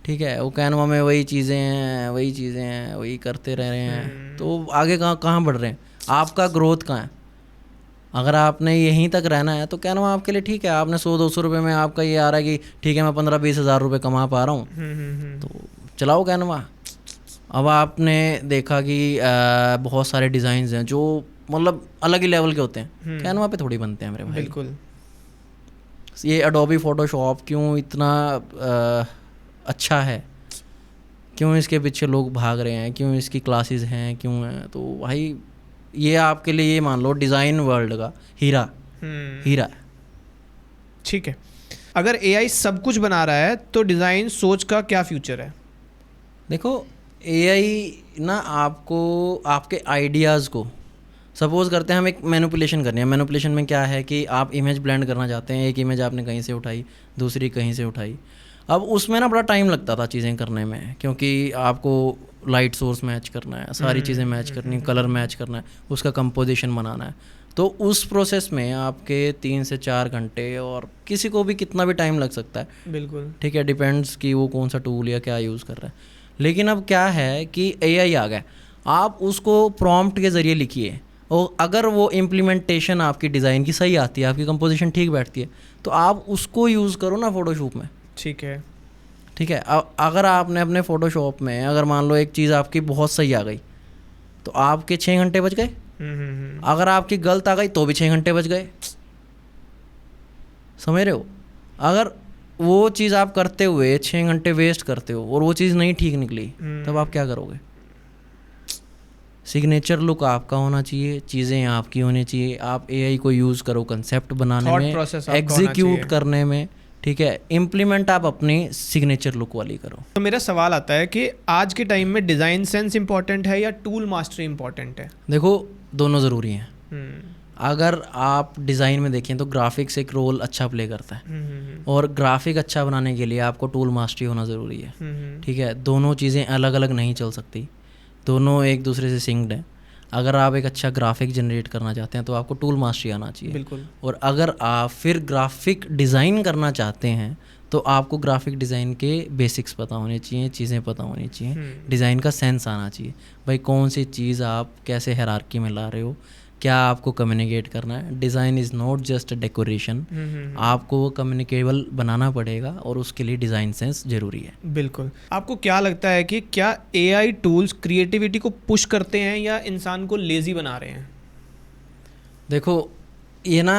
ठीक है, वो कैनवा में वही चीज़ें हैं, वही करते रह रहे हैं, तो आगे कहाँ बढ़ रहे हैं? आपका ग्रोथ कहाँ है? अगर आपने यहीं तक रहना है तो कैनवा आपके लिए ठीक है। आपने 100-200 रुपये में आपका ये आ रहा है कि ठीक है मैं 15-20 हज़ार रुपये कमा पा रहा हूँ, तो चलाओ कैनवा। अब आपने देखा कि बहुत सारे डिज़ाइंस हैं जो मतलब अलग ही लेवल के होते हैं, कैनवा पे थोड़ी बनते हैं मेरे भाई। बिल्कुल। ये एडोबी फोटोशॉप क्यों इतना अच्छा है, क्यों इसके पीछे लोग भाग रहे हैं, क्यों इसकी क्लासेस हैं, क्यों हैं? तो भाई ये आपके लिए ये मान लो डिज़ाइन वर्ल्ड का हीरा है। ठीक है, अगर एआई सब कुछ बना रहा है तो डिज़ाइन सोच का क्या फ्यूचर है? देखो एआई ना आपको आपके आइडियाज़ को, सपोज़ करते हैं हम एक मैनिपुलेशन करनी है। मैनिपुलेशन में क्या है कि आप इमेज ब्लेंड करना चाहते हैं, एक इमेज आपने कहीं से उठाई, दूसरी कहीं से उठाई। अब उसमें ना बड़ा टाइम लगता था चीज़ें करने में, क्योंकि आपको लाइट सोर्स मैच करना है, सारी चीज़ें मैच करनी है, कलर मैच करना है, उसका कंपोजिशन बनाना है। तो उस प्रोसेस में आपके 3 से 4 घंटे, और किसी को भी कितना भी टाइम लग सकता है। बिल्कुल, ठीक है, डिपेंड्स कि वो कौन सा टूल या क्या यूज़ कर रहा है। लेकिन अब क्या है कि एआई आ गया, आप उसको प्रॉम्प्ट के ज़रिए लिखिए, और अगर वो इम्प्लीमेंटेशन आपकी डिज़ाइन की सही आती है, आपकी कंपोजिशन ठीक बैठती है, तो आप उसको यूज़ करो ना फोटोशॉप में। ठीक है, ठीक है। अगर आपने अपने फ़ोटोशॉप में अगर मान लो एक चीज़ आपकी बहुत सही आ गई तो आपके 6 घंटे बच गए। अगर आपकी गलत आ गई तो भी 6 घंटे बच गए। समझ रहे हो? अगर वो चीज़ आप करते हुए 6 घंटे वेस्ट करते हो और वो चीज़ नहीं ठीक निकली, तब आप क्या करोगे? सिग्नेचर लुक आपका होना चाहिए, चीज़ें आपकी होनी चाहिए। आप एआई को यूज़ करो कंसेप्ट बनाने में, एग्जीक्यूट करने में, ठीक है। इम्प्लीमेंट आप अपनी सिग्नेचर लुक वाली करो। तो मेरा सवाल आता है कि आज के टाइम में डिज़ाइन सेंस इंपॉर्टेंट है या टूल मास्टरी इंपॉर्टेंट है? देखो दोनों ज़रूरी हैं। अगर आप डिज़ाइन में देखें तो ग्राफिक्स एक रोल अच्छा प्ले करता है, और ग्राफिक अच्छा बनाने के लिए आपको टूल मास्टरी होना ज़रूरी है। ठीक है, दोनों चीज़ें अलग अलग नहीं चल सकती, दोनों एक दूसरे से सिंक्ड हैं। अगर आप एक अच्छा ग्राफिक जनरेट करना चाहते हैं तो आपको टूल मास्टरी आना चाहिए। बिल्कुल। और अगर आप फिर ग्राफिक डिज़ाइन करना चाहते हैं तो आपको ग्राफिक डिज़ाइन के बेसिक्स पता होने चाहिए, चीज़ें पता होनी चाहिए, डिज़ाइन का सेंस आना चाहिए। भाई कौन सी चीज़ आप कैसे हायरार्की में ला रहे हो, क्या आपको कम्युनिकेट करना है। Design is not just a decoration, आपको वो कम्युनिकेबल बनाना पड़ेगा और उसके लिए डिज़ाइन सेंस ज़रूरी है। बिल्कुल। आपको क्या लगता है कि क्या एआई टूल्स क्रिएटिविटी को पुश करते हैं या इंसान को लेज़ी बना रहे हैं? देखो ये ना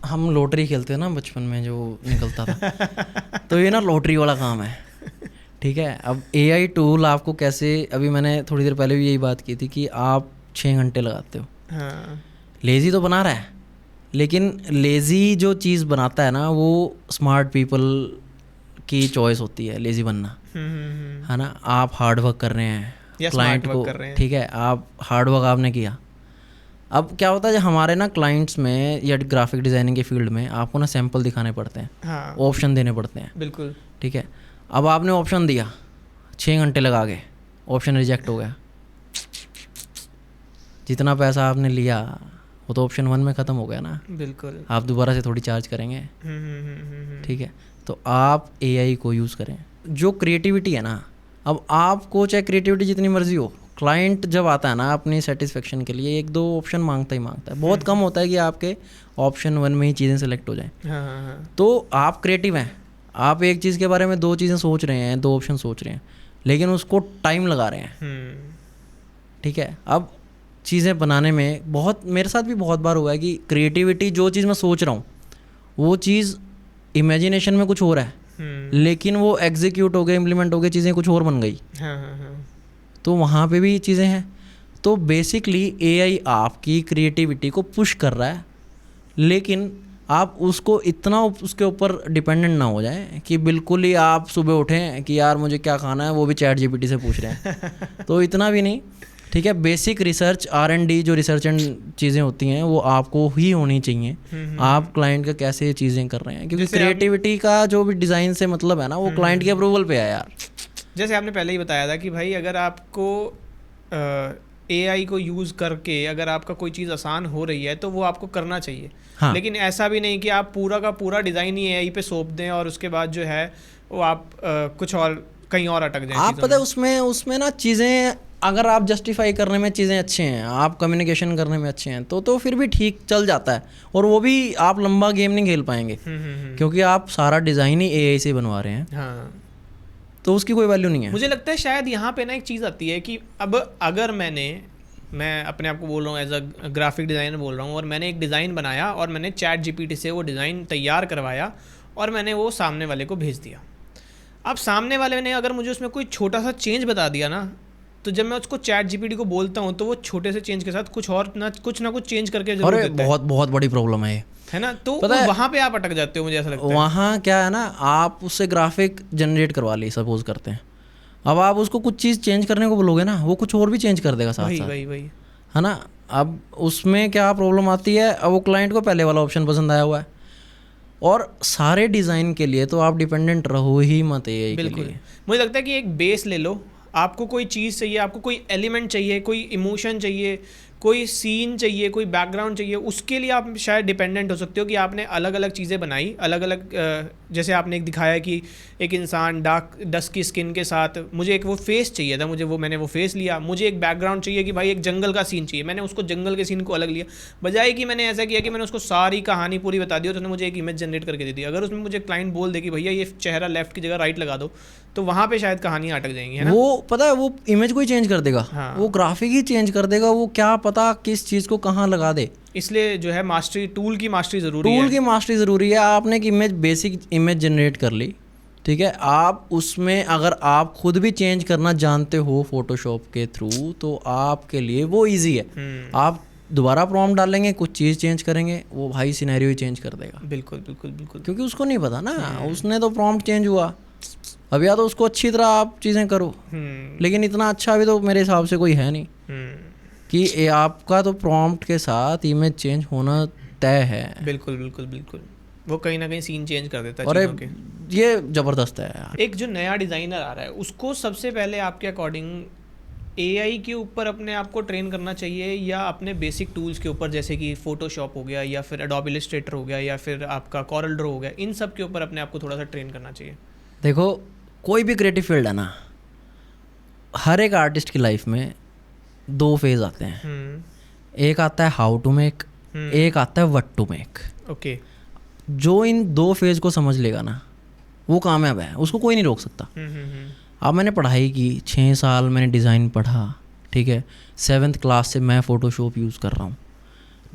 हम लॉटरी खेलते हैं ना बचपन में जो निकलता था तो ये ना लॉटरी वाला काम है। ठीक है, अब एआई टूल आपको कैसे, अभी मैंने थोड़ी देर पहले भी यही बात की थी कि आप 6 घंटे लगाते हो, हाँ लेज़ी तो बना रहा है, लेकिन लेज़ी जो चीज़ बनाता है ना वो स्मार्ट पीपल की चॉइस होती है लेज़ी बनना, है ना। आप हार्ड वर्क कर रहे हैं या क्लाइंट smart work को, कर रहे हैं। ठीक है, आप हार्ड वर्क आपने किया। अब क्या होता है, जब हमारे ना क्लाइंट्स में या ग्राफिक डिज़ाइनिंग के फील्ड में आपको ना सैंपल दिखाने पड़ते हैं, हाँ ऑप्शन देने पड़ते हैं, बिल्कुल। ठीक है। अब आपने ऑप्शन दिया 6 घंटे लगा के, ऑप्शन रिजेक्ट हो गया, जितना पैसा आपने लिया वो तो ऑप्शन 1 में ख़त्म हो गया ना, बिल्कुल। आप दोबारा से थोड़ी चार्ज करेंगे, ठीक है। तो आप एआई को यूज़ करें। जो क्रिएटिविटी है ना, अब आपको चाहे क्रिएटिविटी जितनी मर्जी हो, क्लाइंट जब आता है ना अपनी सेटिस्फेक्शन के लिए 1-2 ऑप्शन मांगता ही मांगता है। बहुत कम होता है कि आपके ऑप्शन 1 में ही चीज़ें सेलेक्ट हो जाएं। हाँ तो आप क्रिएटिव हैं, आप एक चीज़ के बारे में 2 चीज़ें सोच रहे हैं, 2 ऑप्शन सोच रहे हैं, लेकिन उसको टाइम लगा रहे हैं, ठीक है। अब चीज़ें बनाने में बहुत, मेरे साथ भी बहुत बार हुआ है कि क्रिएटिविटी, जो चीज़ मैं सोच रहा हूँ वो चीज़ इमेजिनेशन में कुछ हो रहा है, लेकिन वो एग्जीक्यूट हो गए, इम्प्लीमेंट हो गए, चीज़ें कुछ और बन गई। तो वहाँ पे भी चीज़ें हैं। तो बेसिकली एआई आपकी क्रिएटिविटी को पुश कर रहा है, लेकिन आप उसको इतना उसके ऊपर डिपेंडेंट ना हो जाए कि बिल्कुल ही आप सुबह उठें कि यार मुझे क्या खाना है, वो भी चैट जीपीटी से पूछ रहे हैं। तो इतना भी नहीं, ठीक है। बेसिक रिसर्च, R&D जो रिसर्च एंड चीज़ें होती हैं वो आपको ही होनी चाहिए। आप क्लाइंट का कैसे चीज़ें कर रहे हैं, क्योंकि क्रिएटिविटी का जो भी डिज़ाइन से मतलब है ना, वो क्लाइंट के अप्रूवल पे है यार। जैसे आपने पहले ही बताया था कि भाई अगर आपको एआई को यूज़ करके अगर आपका कोई चीज़ आसान हो रही है तो वो आपको करना चाहिए। हाँ। लेकिन ऐसा भी नहीं कि आप पूरा का पूरा डिज़ाइन ही एआई पे सौंप दें और उसके बाद जो है वो आप कुछ और कहीं और अटक जाएं। आप पता है उसमें ना चीज़ें, अगर आप जस्टिफाई करने में चीज़ें अच्छे हैं, आप कम्युनिकेशन करने में अच्छे हैं, तो फिर भी ठीक चल जाता है। और वो भी आप लंबा गेम नहीं खेल पाएंगे, क्योंकि आप सारा डिज़ाइन ही एआई से बनवा रहे हैं। हाँ, तो उसकी कोई वैल्यू नहीं है। मुझे लगता है शायद यहाँ पे ना एक चीज़ आती है कि अब अगर मैं अपने आप को बोल रहा हूँ एज अ ग्राफिक डिज़ाइनर बोल रहा हूँ, और मैंने एक डिज़ाइन बनाया और मैंने चैट जीपीटी से वो डिज़ाइन तैयार करवाया और मैंने वो सामने वाले को भेज दिया। अब सामने वाले ने अगर मुझे उसमें कोई छोटा सा चेंज बता दिया ना, तो जब मैं उसको चैट जीपीटी को बोलता हूँ तो वो छोटे से चेंज के साथ कुछ ना कुछ चेंज करके जरूर देता है। बहुत बड़ी प्रॉब्लम है ना। तो वहाँ पे आप अटक जाते हो, मुझे ऐसा लगता है। वहाँ क्या है ना, आप उससे ग्राफिक जनरेट करवा ली सपोज करते हैं, अब आप उसको कुछ चीज़ चेंज करने को बोलोगे ना, वो कुछ और भी चेंज कर देगा साथ साथ, वही है ना। अब उसमें क्या प्रॉब्लम आती है, अब वो क्लाइंट को पहले वाला ऑप्शन पसंद आया हुआ है, और सारे डिज़ाइन के लिए तो आप डिपेंडेंट रहो ही मत एआई के लिए। मुझे लगता है कि एक बेस ले लो, आपको कोई चीज़ चाहिए, आपको कोई एलिमेंट चाहिए, कोई इमोशन चाहिए, कोई सीन चाहिए, कोई बैकग्राउंड चाहिए, उसके लिए आप शायद डिपेंडेंट हो सकते हो कि आपने अलग अलग चीज़ें बनाई, अलग अलग जैसे आपने एक दिखाया कि एक इंसान डस्की स्किन के साथ, मुझे एक वो फेस चाहिए था, मैंने वो फेस लिया। मुझे एक बैकग्राउंड चाहिए कि भाई एक जंगल का सीन चाहिए, मैंने उसको जंगल के सीन को अलग लिया, बजाय कि मैंने ऐसा किया कि मैंने उसको सारी कहानी पूरी बता दी और उसने मुझे एक इमेज जनरेट करके दे दी। अगर उसमें मुझे क्लाइंट बोल दे कि भैया ये चेहरा लेफ्ट की जगह राइट लगा दो, तो वहाँ पे शायद कहानियाँ अटक जाएंगी, है ना। वो पता है वो इमेज को ही चेंज कर देगा। हाँ। वो ग्राफिक ही चेंज कर देगा, वो क्या पता किस चीज़ को कहाँ लगा दे। इसलिए जो है मास्टरी, टूल की मास्टरी ज़रूरी है। टूल की मास्टरी ज़रूरी है। आपने एक इमेज, बेसिक इमेज जनरेट कर ली, ठीक है, आप उसमें अगर आप खुद भी चेंज करना जानते हो फोटोशॉप के थ्रू, तो आपके लिए वो ईजी है। आप दोबारा प्रॉम्प्ट डालेंगे, कुछ चीज़ चेंज करेंगे, वो भाई सिनेरियो ही चेंज कर देगा। बिल्कुल बिल्कुल बिल्कुल, क्योंकि उसको नहीं पता ना, उसने तो प्रॉम्प्ट चेंज हुआ। अब या तो उसको अच्छी तरह आप चीज़ें करो, लेकिन इतना अच्छा भी तो मेरे हिसाब से कोई है नहीं कि आपका तो प्रॉम्प्ट के साथ इमेज चेंज होना तय है। बिल्कुल बिल्कुल बिल्कुल, वो कहीं ना कहीं सीन चेंज कर देता है। और ये ज़बरदस्त है यार। एक जो नया डिज़ाइनर आ रहा है, उसको सबसे पहले आपके अकॉर्डिंग एआई के ऊपर अपने आप को ट्रेन करना चाहिए या अपने बेसिक टूल्स के ऊपर, जैसे कि फोटोशॉप हो गया या फिर एडोब इलस्ट्रेटर हो गया या फिर आपका कॉरल ड्रॉ हो गया, इन सब के ऊपर अपने आप को थोड़ा सा ट्रेन करना चाहिए? देखो, कोई भी क्रिएटिव फील्ड है ना, हर एक आर्टिस्ट की लाइफ में 2 फेज आते हैं। एक आता है हाउ टू मेक, एक आता है व्हाट टू मेक। ओके। जो इन 2 फेज को समझ लेगा ना, वो कामयाब है, उसको कोई नहीं रोक सकता। अब मैंने पढ़ाई की 6 साल, मैंने डिज़ाइन पढ़ा, ठीक है, 7th क्लास से मैं फ़ोटोशॉप यूज़ कर रहा हूँ,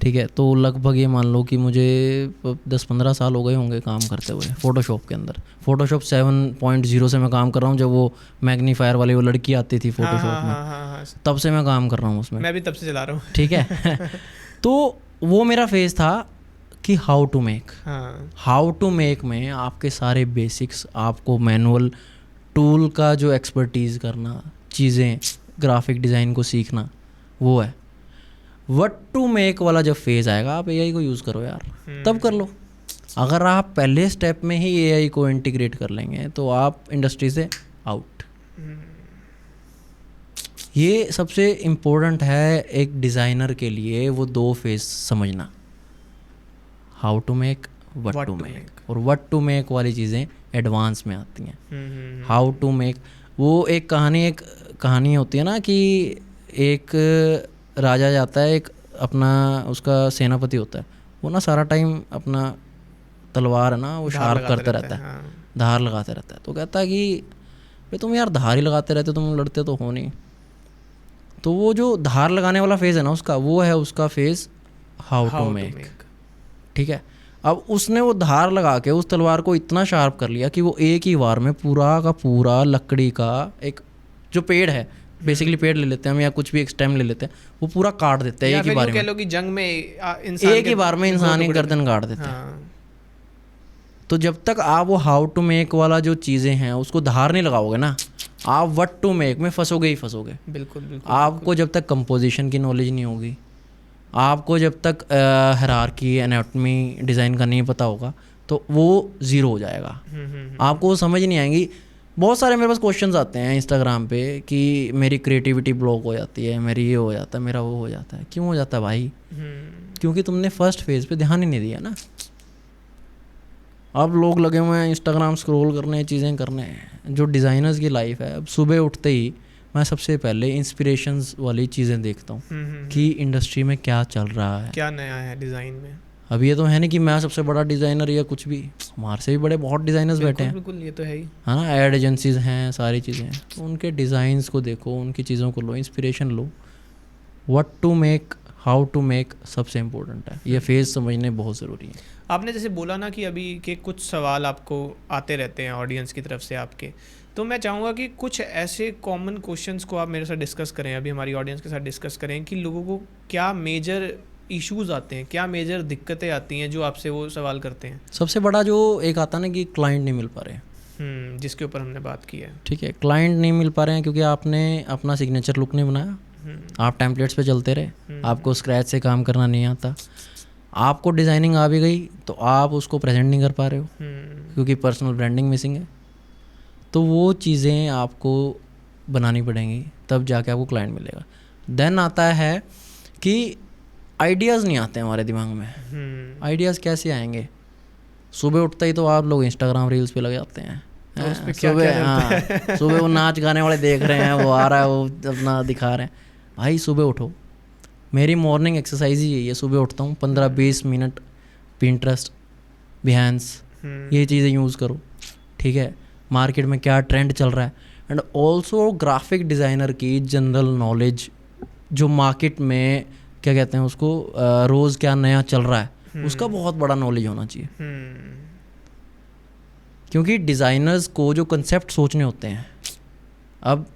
ठीक है। तो लगभग ये मान लो कि मुझे 10-15 साल हो गए होंगे काम करते हुए फ़ोटोशॉप के अंदर। फ़ोटोशॉप 7.0 से मैं काम कर रहा हूँ, जब वो मैग्नीफायर वाली वो लड़की आती थी फ़ोटोशॉप में, हाँ, तब से मैं काम कर रहा हूँ उसमें। मैं भी तब से चला रहा हूँ। ठीक है। तो वो मेरा फेज़ था कि हाउ टू मेक में आपके सारे बेसिक्स, आपको मैनुअल टूल का जो एक्सपर्टीज़ करना, चीज़ें ग्राफिक डिज़ाइन को सीखना, वो है। व्हाट टू मेक वाला जब फेज़ आएगा, आप एआई को यूज़ करो यार, तब कर लो। अगर आप पहले स्टेप में ही एआई को इंटीग्रेट कर लेंगे तो आप इंडस्ट्री से आउट। ये सबसे इम्पोर्टेंट है एक डिज़ाइनर के लिए, वो 2 फेज़ समझना, how to make, what to make. और व्हाट टू मेक वाली चीज़ें एडवांस में आती हैं। हाउ टू मेक, वो एक कहानी होती है ना कि एक राजा जाता है, एक अपना उसका सेनापति होता है, वो ना सारा टाइम अपना तलवार है ना वो शार्प करता रहता है, धार लगाते रहता है। तो कहता है कि भाई तुम यार धार ही लगाते रहते, तुम लड़ते तो हो नहीं। तो वो जो धार लगाने वाला फेज़ है ना उसका, वो है उसका फेज़ हाउ टू मेक। ठीक है। अब उसने वो धार लगा के उस तलवार को इतना शार्प कर लिया कि वो एक ही बार में पूरा का पूरा लकड़ी का एक जो पेड़ है, बेसिकली पेड़ ले लेते हैं हम या कुछ भी एक स्टेम ले लेते हैं, वो पूरा काट देते हैं एक ही बार में। कह लो कि जंग में एक ही बार में इंसान की गर्दन काट देते हैं। तो जब तक आप वो हाउ टू मेक वाला जो चीज़ें हैं उसको धार नहीं लगाओगे ना, आप व्हाट टू मेक में फंसोगे ही फंसोगे। बिल्कुल। आपको जब तक कंपोजिशन की नॉलेज नहीं होगी, आपको जब तक हायरार्की, एनाटॉमी, डिज़ाइन का नहीं पता होगा, तो वो ज़ीरो हो जाएगा। आपको वो समझ नहीं आएंगी। बहुत सारे मेरे पास क्वेश्चंस आते हैं इंस्टाग्राम पे कि मेरी क्रिएटिविटी ब्लॉक हो जाती है, मेरी ये हो जाता है, मेरा वो हो जाता है। क्यों हो जाता है भाई? क्योंकि तुमने फर्स्ट फेज़ पे ध्यान ही नहीं दिया ना। अब लोग लगे हुए हैं इंस्टाग्राम स्क्रॉल करने, चीज़ें करने। जो डिज़ाइनर्स की लाइफ है, अब सुबह उठते ही मैं सबसे पहले इंस्पिरेशंस वाली चीज़ें देखता हूँ कि इंडस्ट्री में क्या चल रहा है, क्या नया है डिज़ाइन में। अब ये तो है नहीं कि मैं सबसे बड़ा डिज़ाइनर या कुछ भी, हमारे से भी बड़े बहुत डिज़ाइनर्स बैठे हैं। बिल्कुल, ये तो है ही, है ना। एड एजेंसीज़ हैं, सारी चीज़ें हैं। तो उनके डिज़ाइंस को देखो, उनकी चीज़ों को लो, इंस्पिरेशन लो। What to make, how to make सबसे इम्पोर्टेंट है। ये फेज़ समझने बहुत ज़रूरी है। आपने जैसे बोला ना कि अभी के कुछ सवाल आपको आते रहते हैं ऑडियंस की तरफ से आपके, तो मैं चाहूँगा कि कुछ ऐसे कॉमन क्वेश्चंस को आप मेरे साथ डिस्कस करें, अभी हमारी ऑडियंस के साथ डिस्कस करें कि लोगों को क्या मेजर इश्यूज़ आते हैं, क्या मेजर दिक्कतें आती हैं जो आपसे वो सवाल करते हैं। सबसे बड़ा जो एक आता ना कि क्लाइंट नहीं मिल पा रहे, जिसके ऊपर हमने बात की है। ठीक है। क्लाइंट नहीं मिल पा रहे हैं क्योंकि आपने अपना सिग्नेचर लुक नहीं बनाया, आप टेम्पलेट्स पे चलते रहे, आपको स्क्रैच से काम करना नहीं आता। आपको डिज़ाइनिंग आ भी गई तो आप उसको प्रेजेंट नहीं कर पा रहे हो क्योंकि पर्सनल ब्रांडिंग मिसिंग है। तो वो चीज़ें आपको बनानी पड़ेंगी, तब जाके आपको क्लाइंट मिलेगा। देन आता है कि आइडियाज़ नहीं आते हमारे दिमाग में। आइडियाज़ कैसे आएंगे? सुबह उठते ही तो आप लोग इंस्टाग्राम रील्स पे लग जाते हैं। सुबह वो नाच गाने वाले देख रहे हैं, वो आ रहा है, वो अपना दिखा रहे हैं। भाई सुबह उठो, मेरी मॉर्निंग एक्सरसाइज ही यही है। सुबह उठता हूँ, 15-20 मिनट पिंटरेस्ट, बिहेंस, ये चीज़ें यूज़ करो। ठीक है। मार्केट में क्या ट्रेंड चल रहा है, एंड ऑल्सो ग्राफिक डिज़ाइनर की जनरल नॉलेज, जो मार्केट में क्या कहते हैं उसको, रोज़ क्या नया चल रहा है, उसका बहुत बड़ा नॉलेज होना चाहिए। क्योंकि डिज़ाइनर्स को जो कंसेप्ट सोचने होते हैं, अब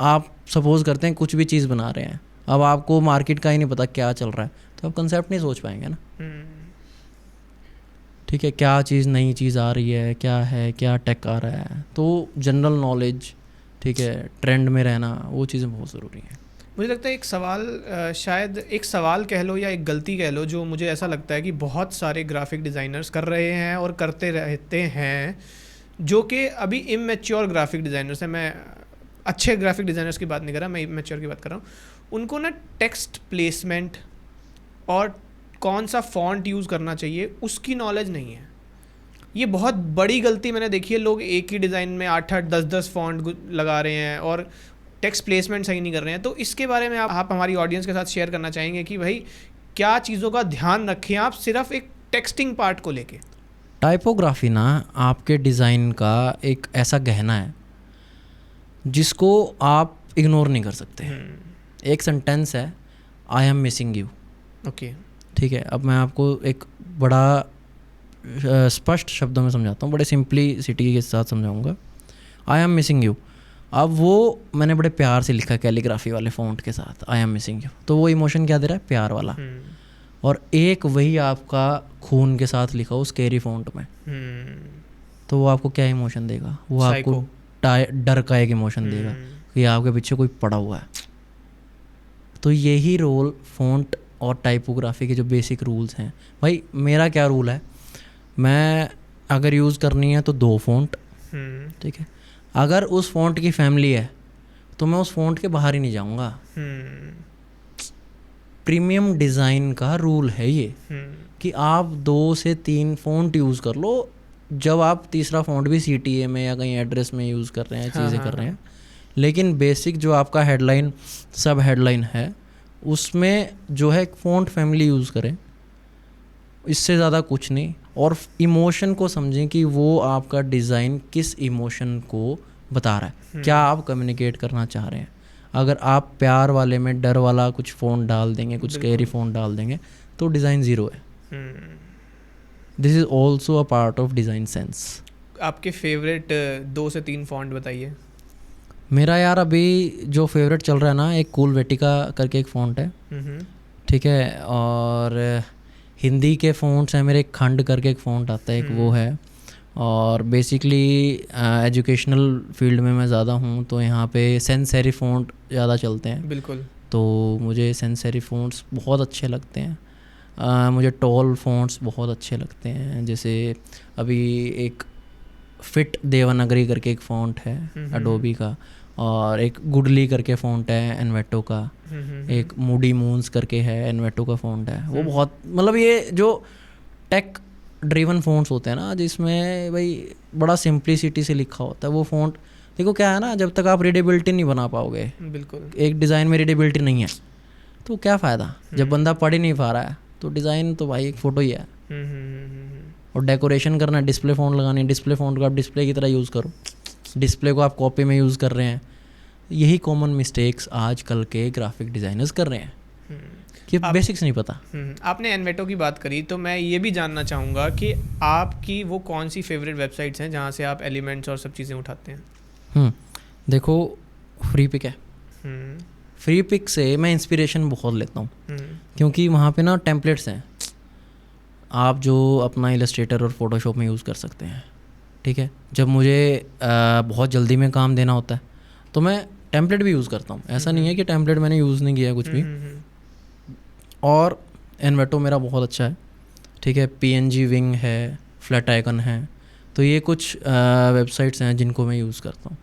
आप सपोज़ करते हैं कुछ भी चीज़ बना रहे हैं, अब आपको मार्केट का ही नहीं पता क्या चल रहा है, तो आप कंसेप्ट नहीं सोच पाएंगे ना। ठीक है। क्या चीज़, नई चीज़ आ रही है, क्या टेक आ रहा है, तो जनरल नॉलेज, ठीक है, ट्रेंड में रहना, वो चीज़ें बहुत ज़रूरी हैं। मुझे लगता है एक सवाल, शायद एक सवाल कह लो या एक गलती कह लो, जो मुझे ऐसा लगता है कि बहुत सारे ग्राफिक डिज़ाइनर्स कर रहे हैं और करते रहते हैं, जो कि अभी इमैच्योर ग्राफिक डिज़ाइनर्स हैं। मैं अच्छे ग्राफिक डिज़ाइनर्स की बात नहीं कर रहा, मैं इमैच्योर की बात कर रहा हूँ। उनको ना टेक्स्ट प्लेसमेंट और कौन सा फॉन्ट यूज़ करना चाहिए उसकी नॉलेज नहीं है। ये बहुत बड़ी गलती मैंने देखी है। लोग एक ही डिज़ाइन में 8-8, 10-10 फॉन्ट लगा रहे हैं और टेक्स्ट प्लेसमेंट सही नहीं कर रहे हैं। तो इसके बारे में आप हमारी ऑडियंस के साथ शेयर करना चाहेंगे कि भाई क्या चीज़ों का ध्यान रखें आप सिर्फ एक टेक्सटिंग पार्ट को लेके। टाइपोग्राफी ना आपके डिज़ाइन का एक ऐसा गहना है जिसको आप इग्नोर नहीं कर सकते। एक सेंटेंस है, I am missing you. Okay. ठीक है, अब मैं आपको एक बड़ा स्पष्ट शब्दों में समझाता हूँ, बड़े सिंपलिसिटी के साथ समझाऊंगा। आई एम मिसिंग यू, अब वो मैंने बड़े प्यार से लिखा कैलीग्राफी वाले फ़ॉन्ट के साथ, आई एम मिसिंग यू, तो वो इमोशन क्या दे रहा है, प्यार वाला। और एक वही आपका खून के साथ लिखा हो स्केरी फ़ॉन्ट में, तो वो आपको क्या इमोशन देगा, वो आपको डर का एक इमोशन देगा कि आपके पीछे कोई पड़ा हुआ है। तो यही रोल फ़ॉन्ट और टाइपोग्राफी के जो बेसिक रूल्स हैं, भाई मेरा क्या रूल है, मैं अगर यूज़ करनी है तो 2 फ़ॉन्ट, ठीक है, अगर उस फ़ॉन्ट की फैमिली है तो मैं उस फ़ॉन्ट के बाहर ही नहीं जाऊंगा। प्रीमियम डिज़ाइन का रूल है ये कि आप 2 से 3 फ़ॉन्ट यूज़ कर लो, जब आप तीसरा फ़ॉन्ट भी CTA में या कहीं एड्रेस में यूज़ कर रहे हैं, चीज़ें कर रहे हैं, लेकिन बेसिक जो आपका हेडलाइन सब हेडलाइन है उसमें जो है एक फ़ॉन्ट फैमिली यूज़ करें, इससे ज़्यादा कुछ नहीं। और इमोशन को समझें कि वो आपका डिज़ाइन किस इमोशन को बता रहा है, क्या आप कम्युनिकेट करना चाह रहे हैं। अगर आप प्यार वाले में डर वाला कुछ फ़ॉन्ट डाल देंगे, कुछ स्कैरी फ़ॉन्ट डाल देंगे, तो डिज़ाइन ज़ीरो है। This is also a part of design sense. आपके फेवरेट 2 से 3 फ़ॉन्ट बताइए। मेरा यार अभी जो फेवरेट चल रहा है ना, एक कूल वेटिका करके एक फ़ॉन्ट है, ठीक है, और हिंदी के फ़ॉन्ट्स हैं मेरे, एक खंड करके एक फ़ॉन्ट आता है, एक वो है। और बेसिकली एजुकेशनल फील्ड में मैं ज़्यादा हूँ, तो यहाँ पे सेंस सेरिफ फ़ॉन्ट ज़्यादा चलते हैं। बिल्कुल। तो मुझे सेंस सेरिफ फ़ॉन्ट्स बहुत अच्छे लगते हैं। मुझे टॉल फ़ॉन्ट्स बहुत अच्छे लगते हैं, जैसे अभी एक फिट देवनागरी करके एक फ़ॉन्ट है एडोबी का, और एक गुडली करके फ़ॉन्ट है एनवेटो का, एक मूडी मून्स करके है एनवेटो का फ़ॉन्ट है। वो बहुत, मतलब ये जो टेक ड्रिवन फ़ॉन्ट्स होते हैं ना, जिसमें भाई बड़ा सिंप्लिसिटी से लिखा होता है, वो फ़ॉन्ट देखो क्या है ना, जब तक आप रीडेबिलिटी नहीं बना पाओगे, बिल्कुल, एक डिज़ाइन में रीडेबिलिटी नहीं है तो क्या फ़ायदा। जब बंदा पढ़ ही नहीं पा रहा है तो डिज़ाइन तो भाई एक फ़ोटो ही है। और डेकोरेशन करना है, डिस्प्ले फ़ॉन्ट लगानी है, डिस्प्ले फ़ॉन्ट को आप डिस्प्ले की तरह यूज़ करो, डिस्प्ले को आप कॉपी में यूज़ कर रहे हैं। यही कॉमन मिस्टेक्स आजकल के ग्राफिक डिज़ाइनर्स कर रहे हैं कि बेसिक्स नहीं पता। आपने एनवेटो की बात करी, तो मैं ये भी जानना चाहूँगा कि आपकी वो कौन सी फेवरेट वेबसाइट्स हैं जहाँ से आप एलिमेंट्स और सब चीज़ें उठाते हैं? देखो, फ्री पिक है। फ्री पिक से मैं इंस्पिरेशन बहुत लेता हूँ, क्योंकि वहाँ पे ना टेम्पलेट्स हैं, आप जो अपना इलस्ट्रेटर और फोटोशॉप में यूज़ कर सकते हैं, ठीक है। जब मुझे बहुत जल्दी में काम देना होता है तो मैं टेम्पलेट भी यूज़ करता हूँ, ऐसा नहीं है कि टेम्पलेट मैंने यूज़ नहीं किया कुछ भी। और एनवेटो मेरा बहुत अच्छा है, ठीक है, PNG विंग है, फ्लैट आइकन है, तो ये कुछ वेबसाइट्स हैं जिनको मैं यूज़ करता हूँ।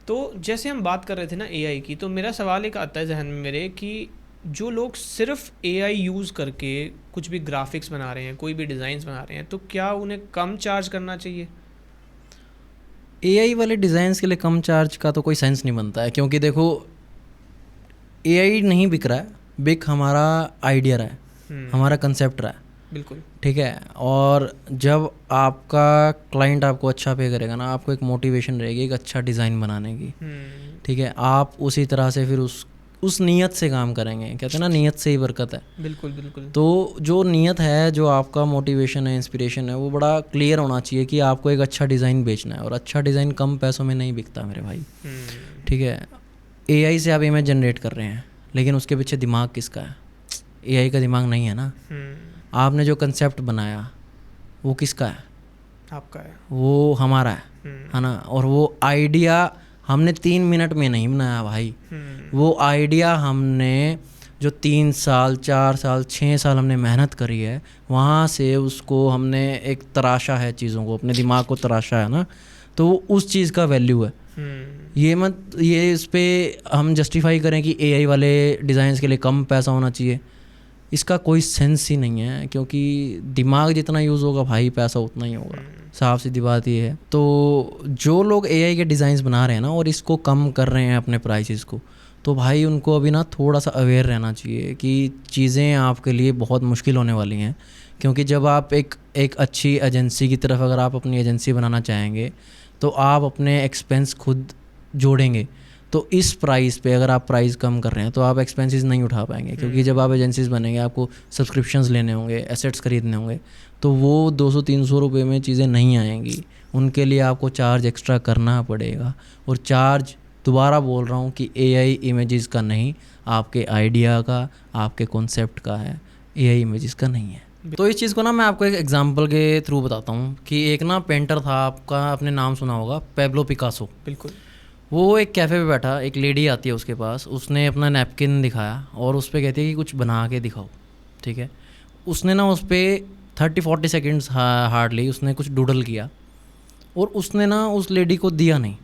तो जैसे हम बात कर रहे थे ना AI की, तो मेरा सवाल एक आता है जहन में मेरे कि जो लोग सिर्फ AI यूज़ करके कुछ भी ग्राफिक्स बना रहे हैं, कोई भी डिज़ाइंस बना रहे हैं, तो क्या उन्हें कम चार्ज करना चाहिए? AI वाले डिज़ाइंस के लिए कम चार्ज का तो कोई सेंस नहीं बनता है, क्योंकि देखो AI नहीं बिक रहा है, बिक हमारा आइडिया रहा है, हमारा कंसेप्ट रहा है। बिल्कुल, ठीक है। और जब आपका क्लाइंट आपको अच्छा पे करेगा ना, आपको एक मोटिवेशन रहेगी एक अच्छा डिज़ाइन बनाने की, ठीक है, आप उसी तरह से फिर उस नीयत से काम करेंगे। कहते हैं ना, नीयत से ही बरकत है। बिल्कुल बिल्कुल। तो जो नीयत है, जो आपका मोटिवेशन है, इंस्पिरेशन है, वो बड़ा क्लियर होना चाहिए कि आपको एक अच्छा डिज़ाइन बेचना है, और अच्छा डिज़ाइन कम पैसों में नहीं बिकता मेरे भाई। ठीक है, AI से आप इमेज जनरेट कर रहे हैं, लेकिन उसके पीछे दिमाग किसका है? AI का दिमाग नहीं है ना। आपने जो कंसेप्ट बनाया वो किसका है? आपका है। वो हमारा है ना। और वो आइडिया हमने 3 मिनट में नहीं बनाया भाई। वो आइडिया हमने जो 3 साल 4 साल 6 साल हमने मेहनत करी है, वहाँ से उसको हमने एक तराशा है, चीज़ों को, अपने दिमाग को तराशा है ना, तो उस चीज़ का वैल्यू है। ये इस पर हम जस्टिफाई करें कि AI वाले डिज़ाइंस के लिए कम पैसा होना चाहिए, इसका कोई सेंस ही नहीं है, क्योंकि दिमाग जितना यूज़ होगा भाई, पैसा उतना ही होगा। साफ सीधी बात ये है। तो जो लोग AI के डिज़ाइंस बना रहे हैं ना, और इसको कम कर रहे हैं अपने प्राइसेस को, तो भाई उनको अभी ना थोड़ा सा अवेयर रहना चाहिए कि चीज़ें आपके लिए बहुत मुश्किल होने वाली हैं। क्योंकि जब आप एक अच्छी एजेंसी की तरफ, अगर आप अपनी एजेंसी बनाना चाहेंगे, तो आप अपने एक्सपेंस खुद जोड़ेंगे। तो इस प्राइस पे अगर आप प्राइस कम कर रहे हैं तो आप एक्सपेंसेस नहीं उठा पाएंगे, क्योंकि जब आप एजेंसीज बनेंगे आपको सब्सक्रिप्शंस लेने होंगे, एसेट्स खरीदने होंगे, तो वो 200-300 रुपये में चीज़ें नहीं आएंगी। उनके लिए आपको चार्ज एक्स्ट्रा करना पड़ेगा, और चार्ज दोबारा बोल रहा हूँ कि एआई इमेजेस का नहीं, आपके आइडिया का, आपके कॉन्सेप्ट का है, एआई इमेजेस का नहीं है। तो इस चीज़ को ना मैं आपको एक एग्जांपल के थ्रू बताता हूँ कि एक ना पेंटर था, आपका आपने नाम सुना होगा, पैब्लो पिकासो। बिल्कुल। वो एक कैफ़े पे बैठा, एक लेडी आती है उसके पास, उसने अपना नैपकिन दिखाया और उस पर कहती है कि कुछ बना के दिखाओ, ठीक है। उसने ना उस पर 30-40 सेकेंड्स हार्डली उसने कुछ डूडल किया, और उसने ना उस लेडी को दिया नहीं।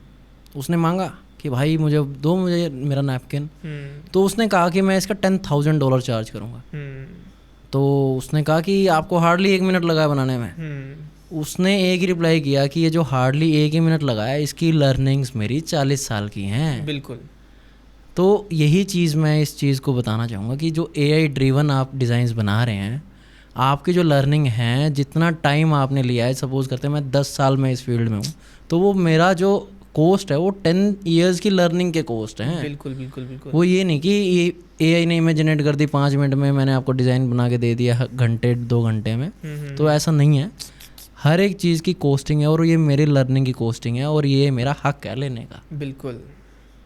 उसने मांगा कि भाई मुझे दो, मुझे मेरा नैपकिन। तो उसने कहा कि मैं इसका $10,000 चार्ज करूँगा। तो उसने कहा कि आपको हार्डली 1 मिनट लगा है बनाने में। उसने एक ही रिप्लाई किया कि ये जो हार्डली 1 ही मिनट लगा है, इसकी लर्निंग्स मेरी 40 साल की हैं। बिल्कुल। तो यही चीज़ मैं इस चीज़ को बताना चाहूँगा कि जो एआई ड्रिवन आप डिज़ाइंस बना रहे हैं, आपकी जो लर्निंग है, जितना टाइम आपने लिया है, सपोज़ करते हैं मैं 10 साल में इस फील्ड में हूँ, तो वो मेरा जो कॉस्ट है वो 10 ईयर्स की लर्निंग के कॉस्ट हैं। बिल्कुल बिल्कुल बिल्कुल। वो ये नहीं कि ये एआई ने इमेज जनरेट कर दी 5 मिनट में, मैंने आपको डिज़ाइन बना के दे दिया घंटे 2 घंटे में। तो ऐसा नहीं है, हर एक चीज़ की कॉस्टिंग है, और ये मेरी लर्निंग की कॉस्टिंग है, और ये मेरा हक है लेने का। बिल्कुल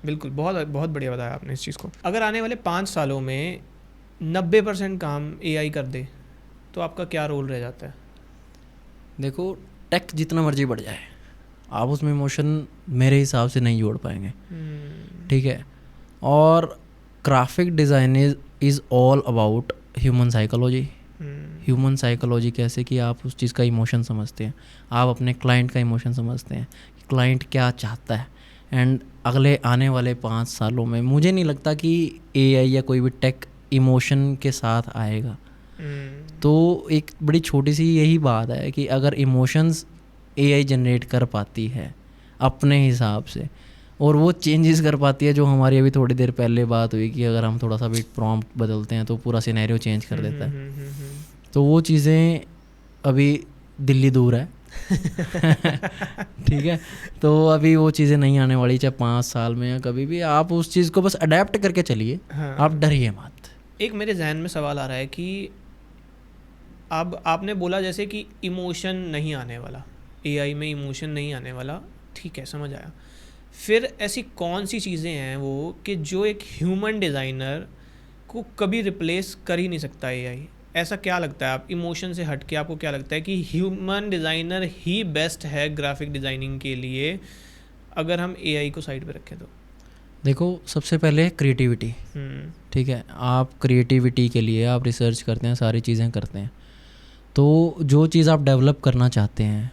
बिल्कुल, बहुत बहुत बढ़िया बताया आपने इस चीज़ को। अगर आने वाले 5 सालों में 90% काम एआई कर दे तो आपका क्या रोल रह जाता है? देखो, टेक जितना मर्जी बढ़ जाए, आप उसमें इमोशन मेरे हिसाब से नहीं जोड़ पाएंगे, ठीक है। और graphic design is all about human psychology. Human psychology कैसे कि आप उस चीज़ का इमोशन समझते हैं, आप अपने क्लाइंट का इमोशन समझते हैं, क्लाइंट क्या चाहता है। एंड अगले आने वाले 5 सालों में मुझे नहीं लगता कि एआई या कोई भी टेक इमोशन के साथ आएगा। तो एक बड़ी छोटी सी यही बात है कि अगर इमोशंस एआई जनरेट कर पाती है अपने हिसाब से, और वो चेंजेस कर पाती है, जो हमारी अभी थोड़ी देर पहले बात हुई कि अगर हम थोड़ा सा भी प्रॉम्प्ट बदलते हैं तो पूरा सिनेरियो चेंज कर देता है, तो वो चीज़ें अभी दिल्ली दूर है ठीक है। तो अभी वो चीज़ें नहीं आने वाली, चाहे 5 साल में या कभी भी। आप उस चीज़ को बस अडेप्ट करके चलिए। हाँ। आप डरिए मत। एक मेरे जहन में सवाल आ रहा है कि अब आपने बोला जैसे कि इमोशन नहीं आने वाला, एआई में इमोशन नहीं आने वाला, ठीक है, समझ आया। फिर ऐसी कौन सी चीज़ें हैं वो कि जो एक ह्यूमन डिज़ाइनर को कभी रिप्लेस कर ही नहीं सकता एआई? ऐसा क्या लगता है, आप इमोशन से हट के आपको क्या लगता है कि ह्यूमन डिज़ाइनर ही बेस्ट है ग्राफिक डिज़ाइनिंग के लिए, अगर हम एआई को साइड पे रखें तो? देखो, सबसे पहले क्रिएटिविटी, ठीक है। आप क्रिएटिविटी के लिए आप रिसर्च करते हैं, सारी चीज़ें करते हैं, तो जो चीज़ आप डेवलप करना चाहते हैं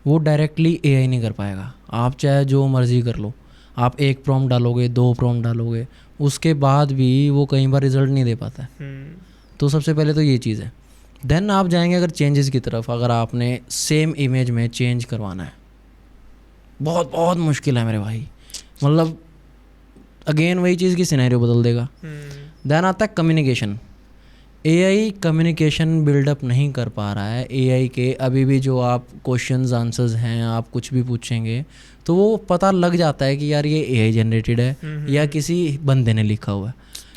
वो डायरेक्टली एआई नहीं कर पाएगा। आप चाहे जो मर्ज़ी कर लो, आप 1 प्रॉम्प्ट डालोगे, 2 प्रॉम्प्ट डालोगे, उसके बाद भी वो कई बार रिजल्ट नहीं दे पाता है। तो सबसे पहले तो ये चीज़ है। देन आप जाएंगे अगर चेंजेस की तरफ, अगर आपने सेम इमेज में चेंज करवाना है, बहुत बहुत मुश्किल है मेरे भाई, मतलब अगेन वही चीज़ की सिनेरियो बदल देगा। देन आता है कम्युनिकेशन। एआई कम्युनिकेशन बिल्डअप नहीं कर पा रहा है। एआई के अभी भी जो आप क्वेश्चंस आंसर्स हैं, आप कुछ भी पूछेंगे तो वो पता लग जाता है कि यार ये एआई जनरेटेड है या किसी बंदे ने लिखा हुआ है,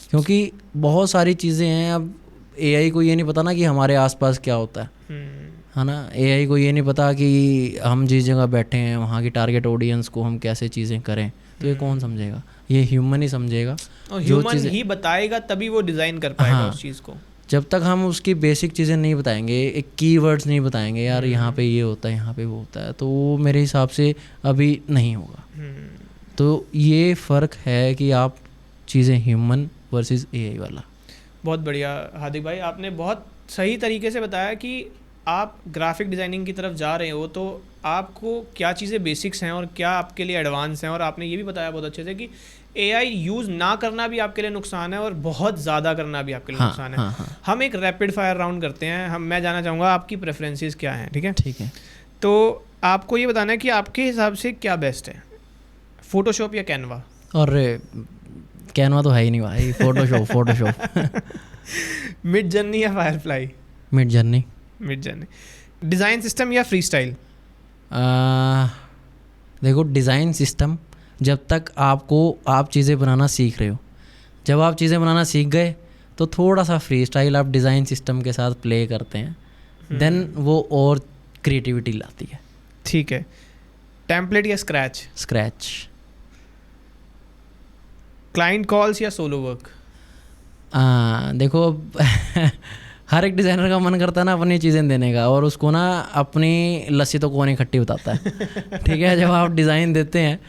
क्योंकि बहुत सारी चीज़ें हैं। अब एआई को ये नहीं पता ना कि हमारे आसपास क्या होता है ना। एआई को ये नहीं पता कि हम जिस जगह बैठे हैं वहाँ की टारगेट ऑडियंस को हम कैसे चीज़ें करें, तो ये कौन समझेगा? ये ह्यूमन ही समझेगा, और ह्यूमन ही बताएगा, तभी वो डिज़ाइन कर पाएगा उस चीज़ को। जब तक हम उसकी बेसिक चीज़ें नहीं बताएंगे, एक कीवर्ड्स नहीं बताएंगे, यार यहाँ पे ये होता है, यहाँ पे वो होता है, तो वो मेरे हिसाब से अभी नहीं होगा। तो ये फ़र्क है कि आप चीज़ें ह्यूमन वर्सेस एआई वाला। बहुत बढ़िया हार्दिक भाई, आपने बहुत सही तरीके से बताया कि आप ग्राफिक डिज़ाइनिंग की तरफ जा रहे हो तो आपको क्या चीज़ें बेसिक्स हैं और क्या आपके लिए एडवांस हैं, और आपने ये भी बताया बहुत अच्छे से कि एआई यूज़ ना करना भी आपके लिए नुकसान है और बहुत ज़्यादा करना भी आपके लिए नुकसान है। हम एक रैपिड फायर राउंड करते हैं। मैं जानना चाहूँगा आपकी प्रेफरेंसेस क्या हैं, ठीक है? ठीक है। तो आपको ये बताना है कि आपके हिसाब से क्या बेस्ट है, फोटोशॉप या कैनवा? और कैनवा तो है ही नहीं भाई, फोटोशॉप मिड जर्नी या Firefly? Mid journey. Mid journey. Design system या फ्री स्टाइल? देखो, डिज़ाइन सिस्टम जब तक आप चीज़ें बनाना सीख रहे हो। जब आप चीज़ें बनाना सीख गए तो थोड़ा सा फ्री स्टाइल आप डिज़ाइन सिस्टम के साथ प्ले करते हैं, देन वो और क्रिएटिविटी लाती है। ठीक है, टेम्पलेट या स्क्रैच? स्क्रैच। क्लाइंट कॉल्स या सोलो वर्क? देखो हर एक डिज़ाइनर का मन करता है ना अपनी चीज़ें देने का, और उसको ना अपनी लस्सी तो कौन इकट्ठी बताता है। ठीक है, जब आप डिज़ाइन देते हैं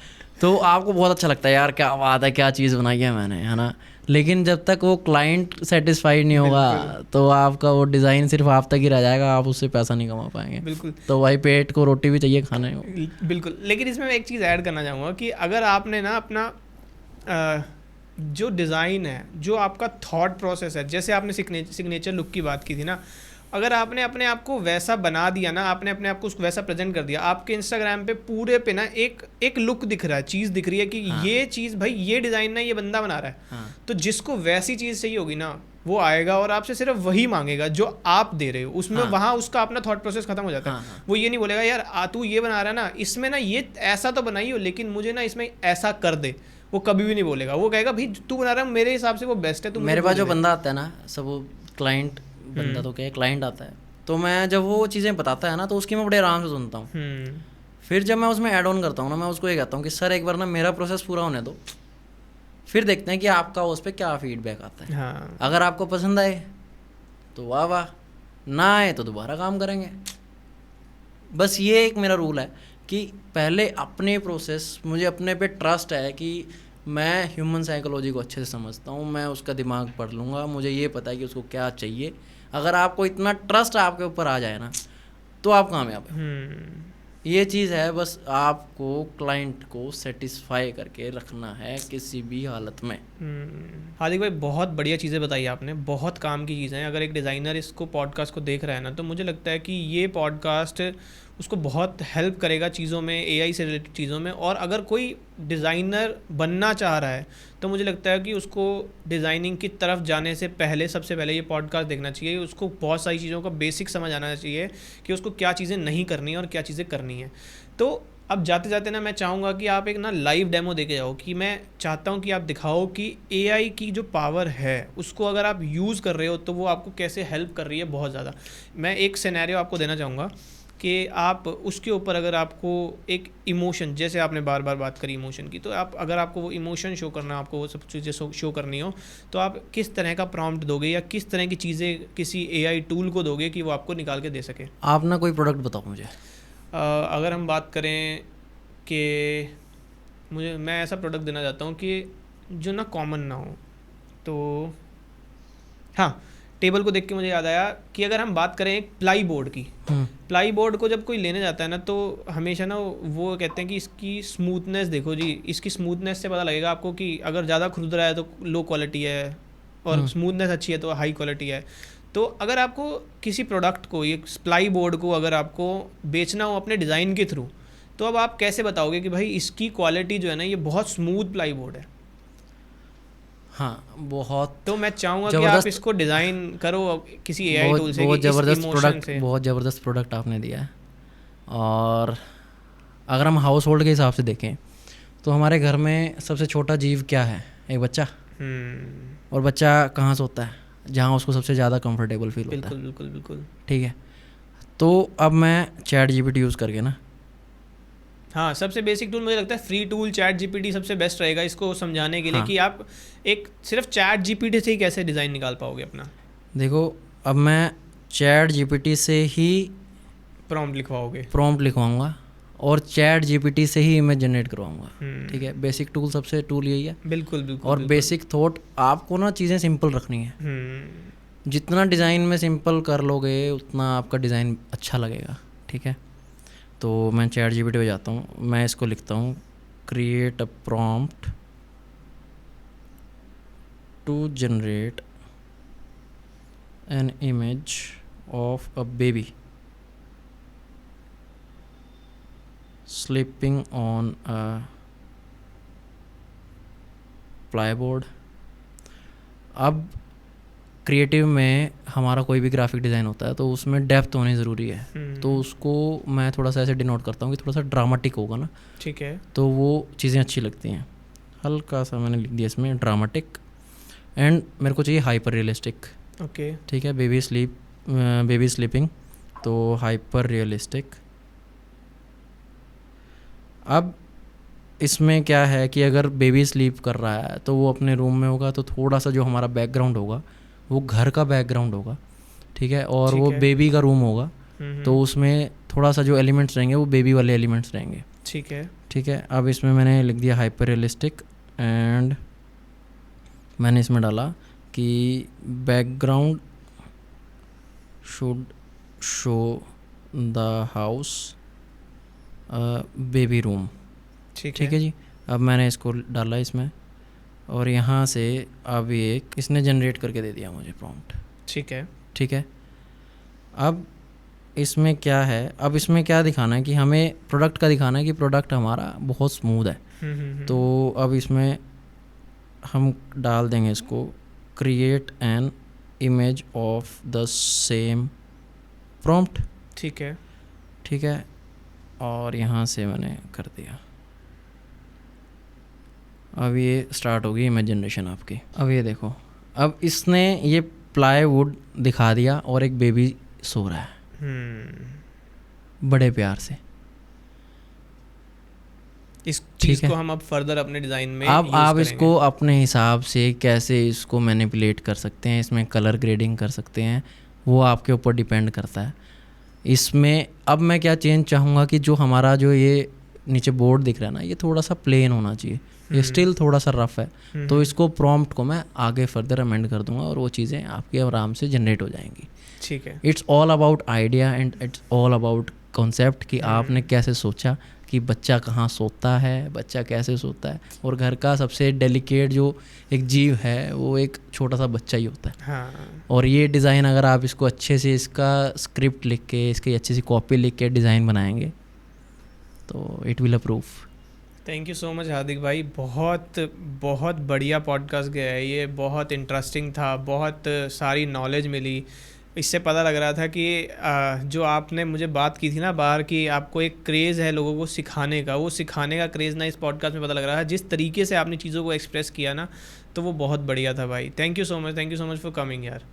तो आपको बहुत अच्छा लगता है, यार क्या बात है, क्या चीज़ बनाई है मैंने, है ना। लेकिन जब तक वो क्लाइंट सेटिस्फाइड नहीं होगा तो आपका वो डिज़ाइन सिर्फ आप तक ही रह जाएगा, आप उससे पैसा नहीं कमा पाएंगे। बिल्कुल। तो भाई पेट को रोटी भी चाहिए खाने को। बिल्कुल, लेकिन इसमें मैं एक चीज़ ऐड करना चाहूँगा कि अगर आपने ना अपना जो डिज़ाइन है, जो आपका थॉट प्रोसेस है, जैसे आपने सिग्नेचर लुक की बात की थी ना, अगर आपने अपने आप को वैसा बना दिया ना, आपने अपने आप को वैसा प्रेजेंट कर दिया, आपके इंस्टाग्राम पे पूरे पे ना एक लुक दिख रहा है, चीज़ दिख रही है कि हाँ। ये चीज़ भाई ये डिज़ाइन ना ये बंदा बना रहा है। हाँ। तो जिसको वैसी चीज़ चाहिए होगी ना, वो आएगा और आपसे सिर्फ वही मांगेगा जो आप दे रहे हो उसमें। हाँ। वहाँ उसका अपना थॉट प्रोसेस खत्म हो जाता है। हाँ। वो ये नहीं बोलेगा यार तू ये बना रहा है ना, इसमें ना ये ऐसा तो बनाई हो लेकिन मुझे ना इसमें ऐसा कर दे। वो कभी भी नहीं बोलेगा, वो कहेगा भाई तू बना रहा है मेरे हिसाब से वो बेस्ट है। मेरे पास जो बंदा आता है ना, सब वो क्लाइंट बंदा तो क्या क्लाइंट आता है, तो मैं जब वो चीज़ें बताता है ना तो उसकी मैं बड़े आराम से सुनता हूँ। फिर जब मैं उसमें ऐड ऑन करता हूँ ना, मैं उसको ये कहता हूँ कि सर एक बार ना मेरा प्रोसेस पूरा होने दो, फिर देखते हैं कि आपका उस पर क्या फीडबैक आता है। हाँ। अगर आपको पसंद आए तो वाह वाह, ना आए तो दोबारा काम करेंगे। बस ये एक मेरा रूल है कि पहले अपने प्रोसेस, मुझे अपने पे ट्रस्ट है कि मैं ह्यूमन साइकोलॉजी को अच्छे से समझता हूँ, मैं उसका दिमाग पढ़ लूँगा, मुझे ये पता है कि उसको क्या चाहिए। अगर आपको इतना ट्रस्ट आपके ऊपर आ जाए ना तो आप कामयाब हैं। ये चीज़ है, बस आपको क्लाइंट को सेटिस्फाई करके रखना है किसी भी हालत में। हार्दिक भाई बहुत बढ़िया चीज़ें बताई आपने, बहुत काम की चीज़ें हैं। अगर एक डिज़ाइनर इसको पॉडकास्ट को देख रहा है ना, तो मुझे लगता है कि ये पॉडकास्ट उसको बहुत हेल्प करेगा चीज़ों में, एआई से रिलेटेड चीज़ों में। और अगर कोई डिज़ाइनर बनना चाह रहा है तो मुझे लगता है कि उसको डिज़ाइनिंग की तरफ जाने से पहले सबसे पहले ये पॉडकास्ट देखना चाहिए। उसको बहुत सारी चीज़ों का बेसिक समझ आना चाहिए कि उसको क्या चीज़ें नहीं करनी है और क्या चीज़ें करनी है। तो अब जाते जाते ना मैं चाहूँगा कि आप एक ना लाइव डेमो देके जाओ, कि मैं चाहता हूँ कि आप दिखाओ कि एआई की जो पावर है उसको अगर आप यूज़ कर रहे हो तो वो आपको कैसे हेल्प कर रही है बहुत ज़्यादा। मैं एक सिनेरियो आपको देना चाहूँगा कि आप उसके ऊपर अगर आपको एक इमोशन, जैसे आपने बार बार बात करी इमोशन की, तो आप अगर आपको वो इमोशन शो करना, आपको वो सब चीज़ें शो करनी हो, तो आप किस तरह का प्रॉम्प्ट दोगे या किस तरह की चीज़ें किसी एआई टूल को दोगे कि वो आपको निकाल के दे सके? आप ना कोई प्रोडक्ट बताओ मुझे। अगर हम बात करें कि मैं ऐसा प्रोडक्ट देना चाहता हूँ कि जो ना कॉमन ना हो, तो हाँ, टेबल को देख के मुझे याद आया कि अगर हम बात करें एक प्लाई बोर्ड की, प्लाई बोर्ड को जब कोई लेने जाता है ना तो हमेशा ना वो कहते हैं कि इसकी स्मूथनेस देखो जी, इसकी स्मूथनेस से पता लगेगा आपको कि अगर ज़्यादा खुरद रहा है तो लो क्वालिटी है और स्मूथनेस अच्छी है तो हाई क्वालिटी है। तो अगर आपको किसी प्रोडक्ट को, ये प्लाई बोर्ड को अगर आपको बेचना हो अपने डिज़ाइन के थ्रू, तो अब आप कैसे बताओगे कि भाई इसकी क्वालिटी जो है ना ये बहुत स्मूथ प्लाई बोर्ड है? हाँ, बहुत। तो मैं चाहूँगा कि आप इसको डिज़ाइन करो किसी एआई टूल से, बहुत ज़बरदस्त प्रोडक्ट आपने दिया है। और अगर हम हाउस होल्ड के हिसाब से देखें तो हमारे घर में सबसे छोटा जीव क्या है? एक बच्चा। और बच्चा कहाँ सोता है? जहाँ उसको सबसे ज़्यादा कंफर्टेबल फील होता है। बिल्कुल बिल्कुल। ठीक है, तो अब मैं चैट जीपीटी यूज़ करके ना, हाँ, सबसे बेसिक टूल मुझे लगता है फ्री टूल चैट जीपीटी सबसे बेस्ट रहेगा इसको समझाने के लिए। कि आप एक सिर्फ चैट जीपीटी से ही कैसे डिज़ाइन निकाल पाओगे अपना। देखो, अब मैं चैट जीपीटी से ही प्रॉम्प्ट लिखवाऊंगा और चैट जीपीटी से ही इमेज जनरेट करवाऊंगा। ठीक है, बेसिक टूल सबसे टूल यही है। बिल्कुल। और बेसिक थॉट, आपको ना चीज़ें सिंपल रखनी है। जितना डिज़ाइन में सिंपल कर लोगे उतना आपका डिज़ाइन अच्छा लगेगा। ठीक है, तो मैं चैट जीपीटी पे जाता हूँ, मैं इसको लिखता हूँ create a prompt to generate an image of a baby sleeping on a plyboard. अब क्रिएटिव में हमारा कोई भी ग्राफिक डिज़ाइन होता है तो उसमें डेप्थ होनी ज़रूरी है। तो उसको मैं थोड़ा सा ऐसे डिनोट करता हूँ कि थोड़ा सा ड्रामेटिक होगा ना, ठीक है, तो वो चीज़ें अच्छी लगती हैं। हल्का सा मैंने लिख दिया इसमें ड्रामेटिक, एंड मेरे को चाहिए हाइपर रियलिस्टिक। ओके, ठीक है, बेबी स्लीपिंग, तो हाइपर रियलिस्टिक। अब इसमें क्या है कि अगर बेबी स्लीप कर रहा है तो वो अपने रूम में होगा, तो थोड़ा सा जो हमारा बैकग्राउंड होगा वो घर का बैकग्राउंड होगा, ठीक है, और ठीक वो है। बेबी का रूम होगा, तो उसमें थोड़ा सा जो एलिमेंट्स रहेंगे वो बेबी वाले एलिमेंट्स रहेंगे। ठीक है, ठीक है, अब इसमें मैंने लिख दिया हाइपर रियलिस्टिक, एंड मैंने इसमें डाला कि background should show the house baby room. ठीक है जी, अब मैंने इसको डाला इसमें, और यहाँ से अब एक इसने जनरेट करके दे दिया मुझे प्रॉम्प्ट। ठीक है, ठीक है, अब इसमें क्या है, अब इसमें क्या दिखाना है कि हमें प्रोडक्ट का दिखाना है कि प्रोडक्ट हमारा बहुत स्मूथ है। तो अब इसमें हम डाल देंगे इसको create an image of the same prompt. ठीक है, ठीक है, और यहाँ से मैंने कर दिया। अब ये स्टार्ट होगी इमेज जनरेशन आपकी। अब ये देखो, अब इसने ये प्लाईवुड दिखा दिया और एक बेबी सो रहा है बड़े प्यार से। इस चीज़ को हम अब फर्दर अपने डिज़ाइन में अब यूज़ आप करेंगे। इसको अपने हिसाब से कैसे इसको मैनिपुलेट कर सकते हैं, इसमें कलर ग्रेडिंग कर सकते हैं, वो आपके ऊपर डिपेंड करता है। इसमें अब मैं क्या चेंज चाहूँगा कि जो हमारा जो ये नीचे बोर्ड दिख रहा है ना, ये थोड़ा सा प्लेन होना चाहिए, ये स्टिल थोड़ा सा रफ है। तो इसको प्रॉम्प्ट को मैं आगे फर्दर अमेंड कर दूंगा और वो चीज़ें आपके आराम से जनरेट हो जाएंगी। ठीक है, it's all about idea and it's all about concept कि आपने कैसे सोचा कि बच्चा कहाँ सोता है, बच्चा कैसे सोता है, और घर का सबसे डेलिकेट जो एक जीव है वो एक छोटा सा बच्चा ही होता है। हाँ, और ये डिज़ाइन अगर आप इसको अच्छे से इसका स्क्रिप्ट लिख के, इसकी अच्छी सी कॉपी लिख के डिज़ाइन बनाएंगे तो it will approve. Thank you so much Hardik भाई, बहुत बहुत बढ़िया पॉडकास्ट गया है ये, बहुत इंटरेस्टिंग था, बहुत सारी नॉलेज मिली। इससे पता लग रहा था कि जो आपने मुझे बात की थी ना बाहर की, आपको एक क्रेज़ है लोगों को सिखाने का, वो सिखाने का क्रेज़ ना इस पॉडकास्ट में पता लग रहा है। जिस तरीके से आपने चीज़ों को एक्सप्रेस किया ना, तो वो बहुत बढ़िया था भाई। Thank you so much for coming यार।